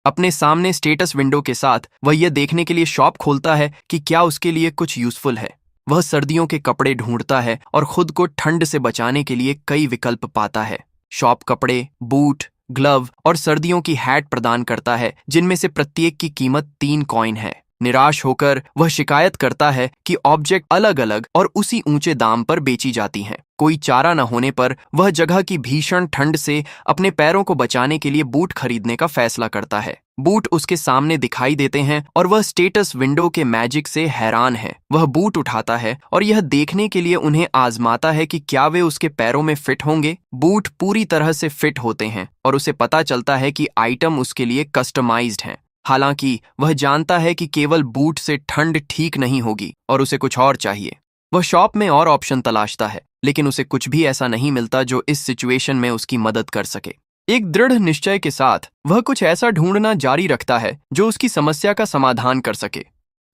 अपने सामने स्टेटस विंडो के साथ वह यह देखने के लिए शॉप खोलता है कि क्या उसके लिए कुछ यूजफुल है। वह सर्दियों के कपड़े ढूंढता है और खुद को ठंड से बचाने के लिए कई विकल्प पाता है। शॉप कपड़े, बूट, ग्लव और सर्दियों की हैट प्रदान करता है, जिनमें से प्रत्येक की कीमत 3 कॉइन है। निराश होकर वह शिकायत करता है कि ऑब्जेक्ट अलग अलग और उसी ऊंचे दाम पर बेची जाती हैं। कोई चारा न होने पर वह जगह की भीषण ठंड से अपने पैरों को बचाने के लिए बूट खरीदने का फैसला करता है। बूट उसके सामने दिखाई देते हैं और वह स्टेटस विंडो के मैजिक से हैरान है। वह बूट उठाता है और यह देखने के लिए उन्हें आजमाता है कि क्या वे उसके पैरों में फिट होंगे। बूट पूरी तरह से फिट होते हैं और उसे पता चलता है कि आइटम उसके लिए कस्टमाइज्ड हैं। हालांकि वह जानता है कि केवल बूट से ठंड ठीक नहीं होगी और उसे कुछ और चाहिए। वह शॉप में और ऑप्शन तलाशता है, लेकिन उसे कुछ भी ऐसा नहीं मिलता जो इस सिचुएशन में उसकी मदद कर सके। एक दृढ़ निश्चय के साथ वह कुछ ऐसा ढूंढना जारी रखता है जो उसकी समस्या का समाधान कर सके।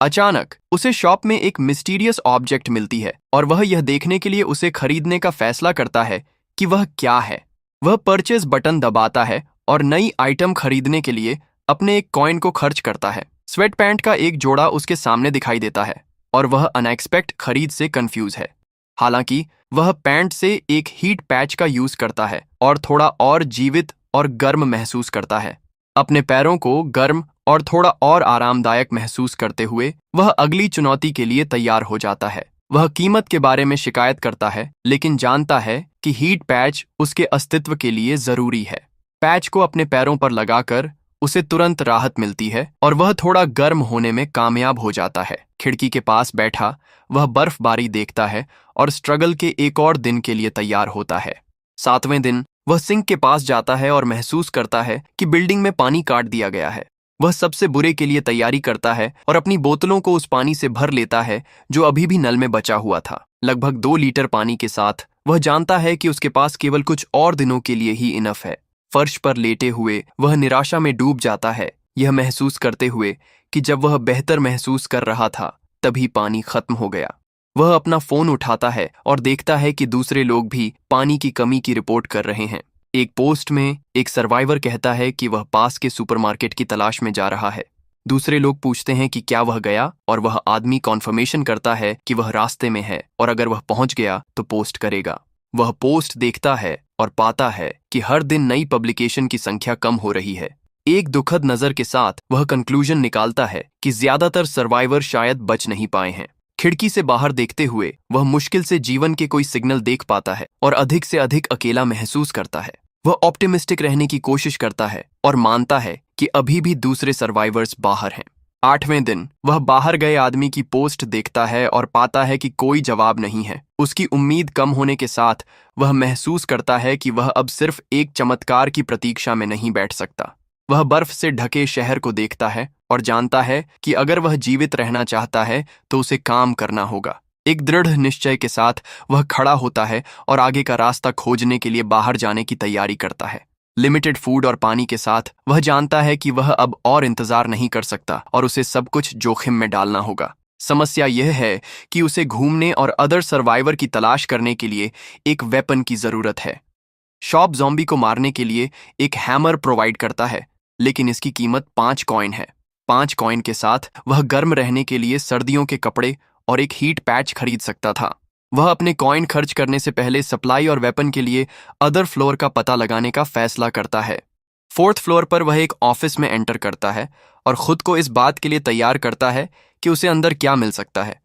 अचानक उसे शॉप में एक मिस्टीरियस ऑब्जेक्ट मिलती है और वह यह देखने के लिए उसे खरीदने का फैसला करता है कि वह क्या है। वह परचेज बटन दबाता है और नई आइटम खरीदने के लिए अपने एक कॉइन को खर्च करता है। स्वेट पैंट का एक जोड़ा उसके सामने दिखाई देता है और वह अनएक्सपेक्ट खरीद से कंफ्यूज है। हालांकि वह पैंट से एक हीट पैच का यूज करता है और थोड़ा और जीवित और गर्म महसूस करता है। अपने पैरों को गर्म और थोड़ा और आरामदायक महसूस करते हुए वह अगली चुनौती के लिए तैयार हो जाता है। वह कीमत के बारे में शिकायत करता है, लेकिन जानता है कि हीट पैच उसके अस्तित्व के लिए जरूरी है। पैच को अपने पैरों पर लगाकर उसे तुरंत राहत मिलती है और वह थोड़ा गर्म होने में कामयाब हो जाता है। खिड़की के पास बैठा वह बर्फबारी देखता है और स्ट्रगल के एक और दिन के लिए तैयार होता है। 7वें दिन वह सिंक के पास जाता है और महसूस करता है कि बिल्डिंग में पानी काट दिया गया है। वह सबसे बुरे के लिए तैयारी करता है और अपनी बोतलों को उस पानी से भर लेता है जो अभी भी नल में बचा हुआ था। लगभग 2 लीटर पानी के साथ वह जानता है कि उसके पास केवल कुछ और दिनों के लिए ही इनफ है। फर्श पर लेटे हुए वह निराशा में डूब जाता है, यह महसूस करते हुए कि जब वह बेहतर महसूस कर रहा था तभी पानी खत्म हो गया। वह अपना फोन उठाता है और देखता है कि दूसरे लोग भी पानी की कमी की रिपोर्ट कर रहे हैं। एक पोस्ट में एक सर्वाइवर कहता है कि वह पास के सुपरमार्केट की तलाश में जा रहा है। दूसरे लोग पूछते हैं कि क्या वह गया और वह आदमी कॉन्फर्मेशन करता है कि वह रास्ते में है और अगर वह पहुंच गया तो पोस्ट करेगा। वह पोस्ट देखता है और पाता है कि हर दिन नई पब्लिकेशन की संख्या कम हो रही है। एक दुखद नजर के साथ वह कंक्लूजन निकालता है कि ज्यादातर सर्वाइवर शायद बच नहीं पाए हैं। खिड़की से बाहर देखते हुए वह मुश्किल से जीवन के कोई सिग्नल देख पाता है और अधिक से अधिक अकेला महसूस करता है। वह ऑप्टिमिस्टिक रहने की कोशिश करता है और मानता है कि अभी भी दूसरे सर्वाइवर्स बाहर हैं। 8वें दिन वह बाहर गए आदमी की पोस्ट देखता है और पाता है कि कोई जवाब नहीं है। उसकी उम्मीद कम होने के साथ वह महसूस करता है कि वह अब सिर्फ एक चमत्कार की प्रतीक्षा में नहीं बैठ सकता। वह बर्फ से ढके शहर को देखता है और जानता है कि अगर वह जीवित रहना चाहता है तो उसे काम करना होगा। एक दृढ़ निश्चय के साथ वह खड़ा होता है और आगे का रास्ता खोजने के लिए बाहर जाने की तैयारी करता है। लिमिटेड फूड और पानी के साथ वह जानता है कि वह अब और इंतजार नहीं कर सकता और उसे सब कुछ जोखिम में डालना होगा। समस्या यह है कि उसे घूमने और अदर सर्वाइवर की तलाश करने के लिए एक वेपन की जरूरत है। शॉप ज़ॉम्बी को मारने के लिए एक हैमर प्रोवाइड करता है, लेकिन इसकी कीमत 5 कॉइन है। 5 कॉइन के साथ वह गर्म रहने के लिए सर्दियों के कपड़े और एक हीट पैच खरीद सकता था। वह अपने कॉइन खर्च करने से पहले सप्लाई और वेपन के लिए अदर फ्लोर का पता लगाने का फैसला करता है। 4th फ्लोर पर वह एक ऑफिस में एंटर करता है और खुद को इस बात के लिए तैयार करता है कि उसे अंदर क्या मिल सकता है।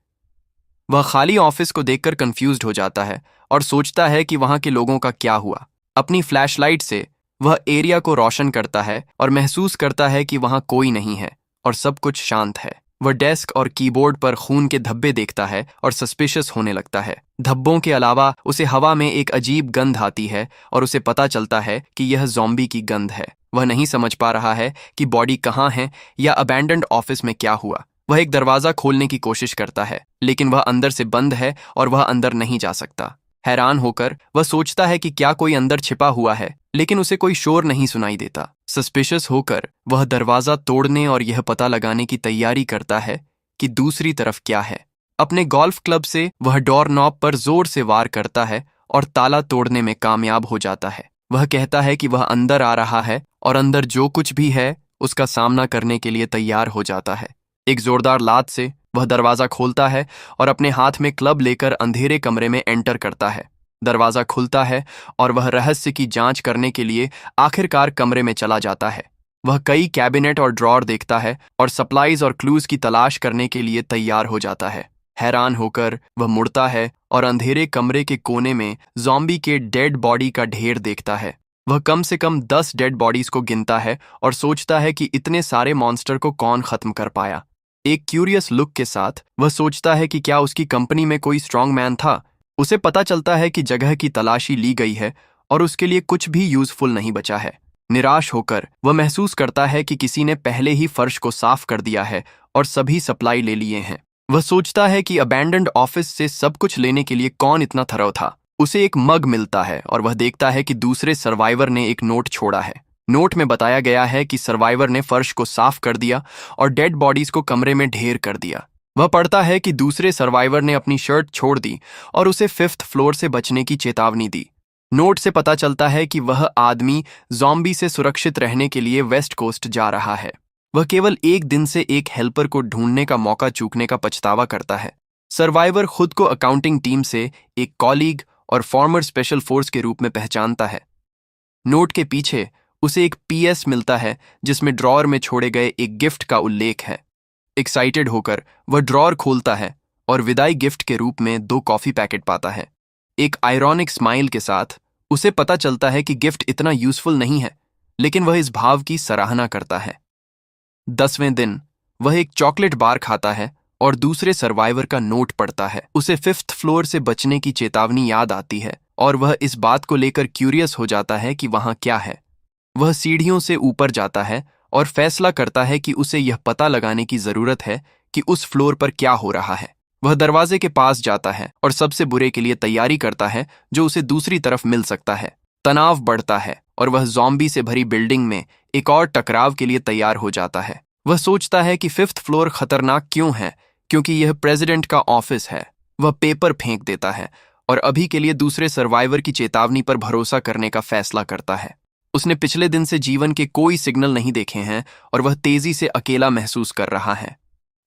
वह खाली ऑफिस को देखकर कंफ्यूज्ड हो जाता है और सोचता है कि वहां के लोगों का क्या हुआ। अपनी फ्लैशलाइट से वह एरिया को रोशन करता है और महसूस करता है कि वहां कोई नहीं है और सब कुछ शांत है। वह डेस्क और कीबोर्ड पर खून के धब्बे देखता है और सस्पिशियस होने लगता है। धब्बों के अलावा उसे हवा में एक अजीब गंध आती है और उसे पता चलता है कि यह ज़ॉम्बी की गंध है। वह नहीं समझ पा रहा है कि बॉडी कहाँ है या अबैंडन्ड ऑफिस में क्या हुआ। वह एक दरवाजा खोलने की कोशिश करता है, लेकिन वह अंदर से बंद है और वह अंदर नहीं जा सकता। हैरान होकर वह सोचता है कि क्या कोई अंदर छिपा हुआ है, लेकिन उसे कोई शोर नहीं सुनाई देता। सस्पिशियस होकर वह दरवाजा तोड़ने और यह पता लगाने की तैयारी करता है कि दूसरी तरफ क्या है। अपने गोल्फ क्लब से वह डोर नॉब पर जोर से वार करता है और ताला तोड़ने में कामयाब हो जाता है। वह कहता है कि वह अंदर आ रहा है और अंदर जो कुछ भी है उसका सामना करने के लिए तैयार हो जाता है। एक जोरदार लात से वह दरवाजा खोलता है और अपने हाथ में क्लब लेकर अंधेरे कमरे में एंटर करता है। दरवाजा खुलता है और वह रहस्य की जांच करने के लिए आखिरकार कमरे में चला जाता है। वह कई कैबिनेट और ड्रॉर देखता है और सप्लाईज और क्लूज की तलाश करने के लिए तैयार हो जाता है। हैरान होकर वह मुड़ता है और अंधेरे कमरे के कोने में ज़ॉम्बी के डेड बॉडी का ढेर देखता है। वह कम से कम 10 डेड बॉडीज को गिनता है और सोचता है कि इतने सारे मॉन्स्टर को कौन खत्म कर पाया। एक क्यूरियस लुक के साथ वह सोचता है कि क्या उसकी कंपनी में कोई स्ट्रॉन्ग मैन था। उसे पता चलता है कि जगह की तलाशी ली गई है और उसके लिए कुछ भी यूजफुल नहीं बचा है। निराश होकर वह महसूस करता है कि किसी ने पहले ही फर्श को साफ कर दिया है और सभी सप्लाई ले लिए हैं। वह सोचता है कि अबैंडन्ड ऑफिस से सब कुछ लेने के लिए कौन इतना थरव था। उसे एक मग मिलता है और वह देखता है कि दूसरे सर्वाइवर ने एक नोट छोड़ा है। नोट में बताया गया है कि सर्वाइवर ने फर्श को साफ कर दिया और डेड बॉडीज को कमरे में ढेर कर दिया। वह पढ़ता है कि दूसरे सर्वाइवर ने अपनी शर्ट छोड़ दी और उसे 5th फ्लोर से बचने की चेतावनी दी। नोट से पता चलता है कि वह आदमी ज़ॉम्बी से सुरक्षित रहने के लिए वेस्ट कोस्ट जा रहा है। वह केवल एक दिन से एक हेल्पर को ढूंढने का मौका चूकने का पछतावा करता है। सर्वाइवर खुद को अकाउंटिंग टीम से एक कॉलीग और फॉर्मर स्पेशल फोर्स के रूप में पहचानता है। नोट के पीछे उसे एक PS मिलता है जिसमें ड्रॉअर में छोड़े गए एक गिफ्ट का उल्लेख है। एक्साइटेड होकर वह ड्रॉअर खोलता है और विदाई गिफ्ट के रूप में 2 कॉफी पैकेट पाता है। एक आयरॉनिक स्माइल के साथ उसे पता चलता है कि गिफ्ट इतना यूजफुल नहीं है, लेकिन वह इस भाव की सराहना करता है। 10वें दिन वह एक चॉकलेट बार खाता है और दूसरे सर्वाइवर का नोट पढ़ता है। उसे 5th फ्लोर से बचने की चेतावनी याद आती है और वह इस बात को लेकर क्यूरियस हो जाता है कि वहां क्या है। वह सीढ़ियों से ऊपर जाता है और फैसला करता है कि उसे यह पता लगाने की जरूरत है कि उस फ्लोर पर क्या हो रहा है। वह दरवाजे के पास जाता है और सबसे बुरे के लिए तैयारी करता है जो उसे दूसरी तरफ मिल सकता है। तनाव बढ़ता है और वह ज़ॉम्बी से भरी बिल्डिंग में एक और टकराव के लिए तैयार हो जाता है। वह सोचता है कि 5th फ्लोर खतरनाक क्यों है, क्योंकि यह प्रेसिडेंट का ऑफिस है। वह पेपर फेंक देता है और अभी के लिए दूसरे सर्वाइवर की चेतावनी पर भरोसा करने का फैसला करता है। उसने पिछले दिन से जीवन के कोई सिग्नल नहीं देखे हैं और वह तेजी से अकेला महसूस कर रहा है।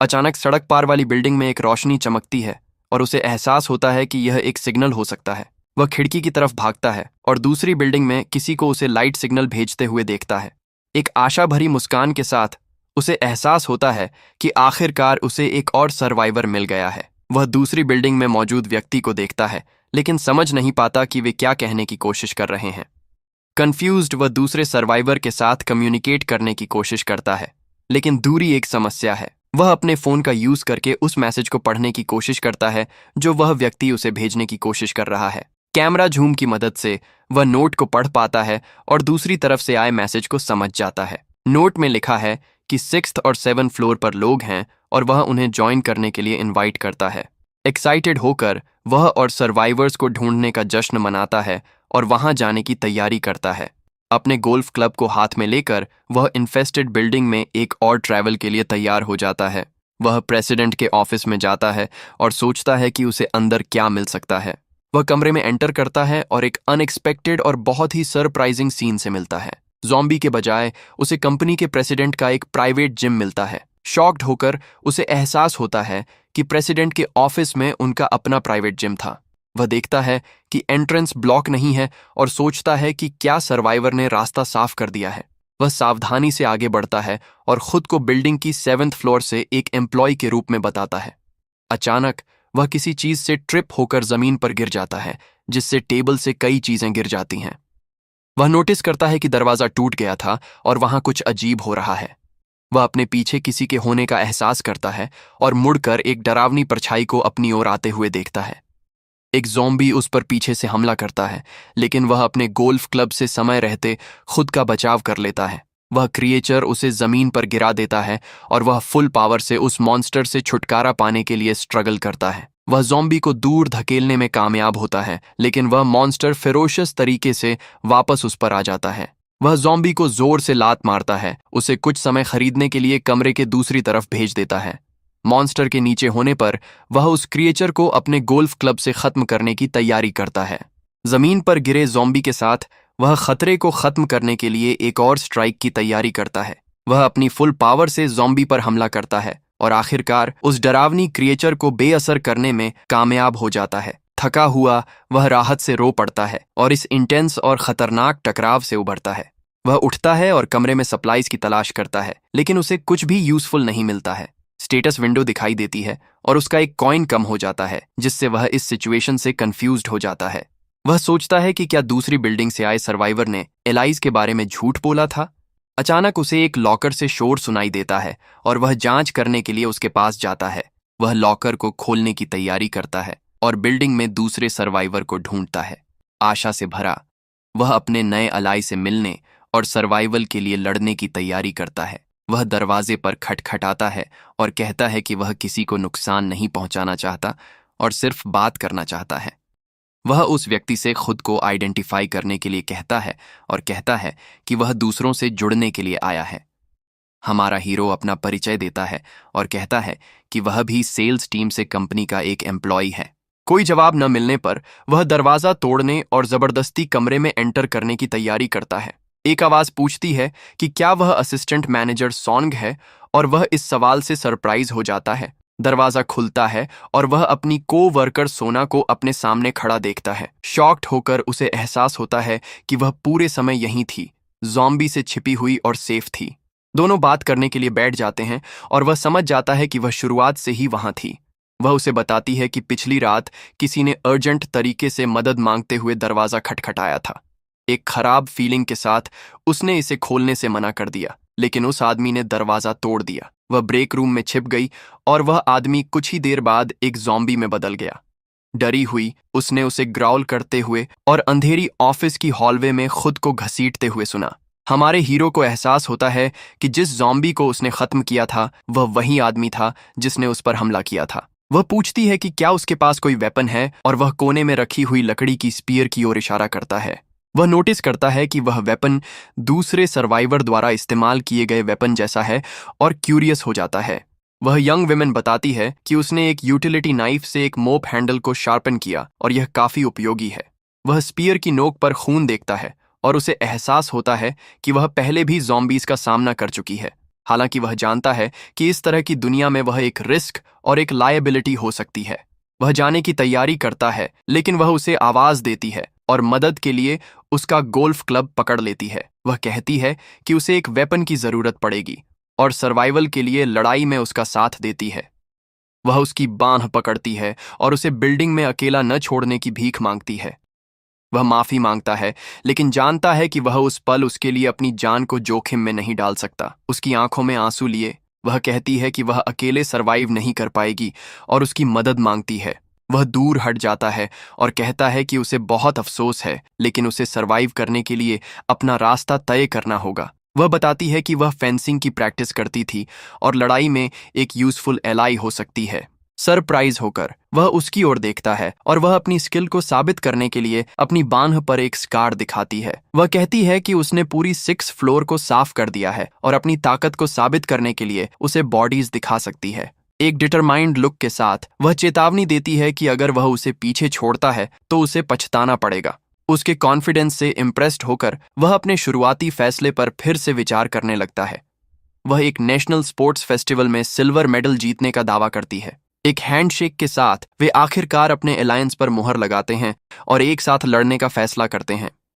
अचानक सड़क पार वाली बिल्डिंग में एक रोशनी चमकती है और उसे एहसास होता है कि यह एक सिग्नल हो सकता है। वह खिड़की की तरफ भागता है और दूसरी बिल्डिंग में किसी को उसे लाइट सिग्नल भेजते हुए देखता है। एक आशा भरी मुस्कान के साथ उसे एहसास होता है कि आखिरकार उसे एक और सर्वाइवर मिल गया है। वह दूसरी बिल्डिंग में मौजूद व्यक्ति को देखता है, लेकिन समझ नहीं पाता कि वे क्या कहने की कोशिश कर रहे हैं। कंफ्यूज्ड वह दूसरे सर्वाइवर के साथ कम्युनिकेट करने की कोशिश करता है, लेकिन दूरी एक समस्या है। वह अपने फोन का यूज करके उस मैसेज को पढ़ने की कोशिश करता है जो वह व्यक्ति उसे भेजने की कोशिश कर रहा है। कैमरा झूम की मदद से वह नोट को पढ़ पाता है और दूसरी तरफ से आए मैसेज को समझ जाता है। नोट में लिखा है कि 6th और 7th फ्लोर पर लोग हैं और वह उन्हें ज्वाइन करने के लिए इनवाइट करता है। एक्साइटेड होकर वह और सर्वाइवर्स को ढूंढने का जश्न मनाता है और वहां जाने की तैयारी करता है। अपने गोल्फ क्लब को हाथ में लेकर वह इन्फेस्टेड बिल्डिंग में एक और ट्रैवल के लिए तैयार हो जाता है। वह प्रेसिडेंट के ऑफिस में जाता है और सोचता है कि उसे अंदर क्या मिल सकता है। वह कमरे में एंटर करता है और एक अनएक्सपेक्टेड और बहुत ही सरप्राइजिंग सीन से मिलता है। ज़ॉम्बी के बजाय उसे कंपनी के प्रेसिडेंट का एक प्राइवेट जिम मिलता है। शॉक्ड होकर उसे एहसास होता है कि प्रेसिडेंट के ऑफिस में उनका अपना प्राइवेट जिम था। वह देखता है कि एंट्रेंस ब्लॉक नहीं है और सोचता है कि क्या सर्वाइवर ने रास्ता साफ कर दिया है। वह सावधानी से आगे बढ़ता है और खुद को बिल्डिंग की 7th फ्लोर से एक एम्प्लॉय के रूप में बताता है। अचानक वह किसी चीज से ट्रिप होकर जमीन पर गिर जाता है, जिससे टेबल से कई चीजें गिर जाती हैं। वह नोटिस करता है कि दरवाजा टूट गया था और वहां कुछ अजीब हो रहा है। वह अपने पीछे किसी के होने का एहसास करता है और मुड़कर एक डरावनी परछाई को अपनी ओर आते हुए देखता है। एक ज़ॉम्बी उस पर पीछे से हमला करता है, लेकिन वह अपने गोल्फ क्लब से समय रहते खुद का बचाव कर लेता है। वह क्रिएचर उसे जमीन पर गिरा देता है और वह फुल पावर से उस मॉन्स्टर से छुटकारा पाने के लिए स्ट्रगल करता है। वह ज़ॉम्बी को दूर धकेलने में कामयाब होता है, लेकिन वह मॉन्स्टर फेरोशियस तरीके से वापस उस पर आ जाता है। वह ज़ॉम्बी को जोर से लात मारता है, उसे कुछ समय खरीदने के लिए कमरे के दूसरी तरफ भेज देता है। मॉन्स्टर के नीचे होने पर वह उस क्रिएचर को अपने गोल्फ क्लब से खत्म करने की तैयारी करता है। जमीन पर गिरे ज़ॉम्बी के साथ वह खतरे को खत्म करने के लिए एक और स्ट्राइक की तैयारी करता है। वह अपनी फुल पावर से ज़ॉम्बी पर हमला करता है और आखिरकार उस डरावनी क्रिएचर को बेअसर करने में कामयाब हो जाता है। थका हुआ वह राहत से रो पड़ता है और इस इंटेंस और खतरनाक टकराव से उबरता है। वह उठता है और कमरे में सप्लाईज की तलाश करता है, लेकिन उसे कुछ भी यूजफुल नहीं मिलता है। स्टेटस विंडो दिखाई देती है और उसका एक कॉइन कम हो जाता है, जिससे वह इस सिचुएशन से कंफ्यूज्ड हो जाता है। वह सोचता है कि क्या दूसरी बिल्डिंग से आए सर्वाइवर ने एलाइज के बारे में झूठ बोला था। अचानक उसे एक लॉकर से शोर सुनाई देता है और वह जांच करने के लिए उसके पास जाता है। वह लॉकर को खोलने की तैयारी करता है और बिल्डिंग में दूसरे सर्वाइवर को ढूंढता है। आशा से भरा वह अपने नए अलाई से मिलने और सर्वाइवल के लिए लड़ने की तैयारी करता है। वह दरवाजे पर खटखटाता है और कहता है कि वह किसी को नुकसान नहीं पहुंचाना चाहता और सिर्फ बात करना चाहता है। वह उस व्यक्ति से खुद को आइडेंटिफाई करने के लिए कहता है और कहता है कि वह दूसरों से जुड़ने के लिए आया है। हमारा हीरो अपना परिचय देता है और कहता है कि वह भी सेल्स टीम से कंपनी का एक एम्प्लॉय है। कोई जवाब न मिलने पर वह दरवाजा तोड़ने और जबरदस्ती कमरे में एंटर करने की तैयारी करता है। एक आवाज पूछती है कि क्या वह असिस्टेंट मैनेजर सॉन्ग है, और वह इस सवाल से सरप्राइज हो जाता है। दरवाजा खुलता है और वह अपनी को वर्कर सोना को अपने सामने खड़ा देखता है। शॉक्ड होकर उसे एहसास होता है कि वह पूरे समय यहीं थी, ज़ॉम्बी से छिपी हुई और सेफ थी। दोनों बात करने के लिए बैठ जाते हैं और वह समझ जाता है कि वह शुरुआत से ही वहां थी। वह उसे बताती है कि पिछली रात किसी ने अर्जेंट तरीके से मदद मांगते हुए दरवाजा खटखटाया था। एक खराब फीलिंग के साथ उसने इसे खोलने से मना कर दिया, लेकिन उस आदमी ने दरवाजा तोड़ दिया। वह ब्रेक रूम में छिप गई और वह आदमी कुछ ही देर बाद एक ज़ॉम्बी में बदल गया। डरी हुई उसने उसे ग्राउल करते हुए और अंधेरी ऑफिस की हॉलवे में खुद को घसीटते हुए सुना। हमारे हीरो को एहसास होता है कि जिस ज़ॉम्बी को उसने खत्म किया था वह वही आदमी था जिसने उस पर हमला किया था। वह पूछती है कि क्या उसके पास कोई वेपन है, और वह कोने में रखी हुई लकड़ी की स्पीयर की ओर इशारा करता है। वह नोटिस करता है कि वह वेपन दूसरे सर्वाइवर द्वारा इस्तेमाल किए गए वेपन जैसा है और क्यूरियस हो जाता है। वह यंग विमेन बताती है कि उसने एक यूटिलिटी नाइफ से एक मोप हैंडल को शार्पन किया और यह काफी उपयोगी है। वह स्पीयर की नोक पर खून देखता है और उसे एहसास होता है कि वह पहले भी ज़ॉम्बीज का सामना कर चुकी है। हालांकि वह जानता है कि इस तरह की दुनिया में वह एक रिस्क और एक लायबिलिटी हो सकती है। वह जाने की तैयारी करता है, लेकिन वह उसे आवाज देती है और मदद के लिए उसका गोल्फ क्लब पकड़ लेती है। वह कहती है कि उसे एक वेपन की जरूरत पड़ेगी और सर्वाइवल के लिए लड़ाई में उसका साथ देती है। वह उसकी बांह पकड़ती है और उसे बिल्डिंग में अकेला न छोड़ने की भीख मांगती है। वह माफी मांगता है, लेकिन जानता है कि वह उस पल उसके लिए अपनी जान को जोखिम में नहीं डाल सकता। उसकी आंखों में आंसू लिए वह कहती है कि वह अकेले सरवाइव नहीं कर पाएगी और उसकी मदद मांगती है। वह दूर हट जाता है और कहता है कि उसे बहुत अफसोस है, लेकिन उसे सरवाइव करने के लिए अपना रास्ता तय करना होगा। वह बताती है कि वह फेंसिंग की प्रैक्टिस करती थी और लड़ाई में एक यूजफुल एलाई हो सकती है। सरप्राइज होकर वह उसकी ओर देखता है और वह अपनी स्किल को साबित करने के लिए अपनी बांह पर एक स्कार दिखाती है। वह कहती है कि उसने पूरी 6 फ्लोर को साफ कर दिया है और अपनी ताकत को साबित करने के लिए उसे बॉडीज दिखा सकती है। एक डिटरमाइंड लुक के साथ वह चेतावनी देती है कि अगर वह उसे पीछे छोड़ता है तो उसे पछताना पड़ेगा। उसके कॉन्फिडेंस से इम्प्रेस्ड होकर वह अपने शुरुआती फैसले पर फिर से विचार करने लगता है। वह एक नेशनल स्पोर्ट्स फेस्टिवल में सिल्वर मेडल जीतने का दावा करती है। एक हैंडशेक के साथ वे आखिरकार अपने अलायंस पर मुहर लगाते हैं और एक साथ लड़ने का फैसला करते हैं।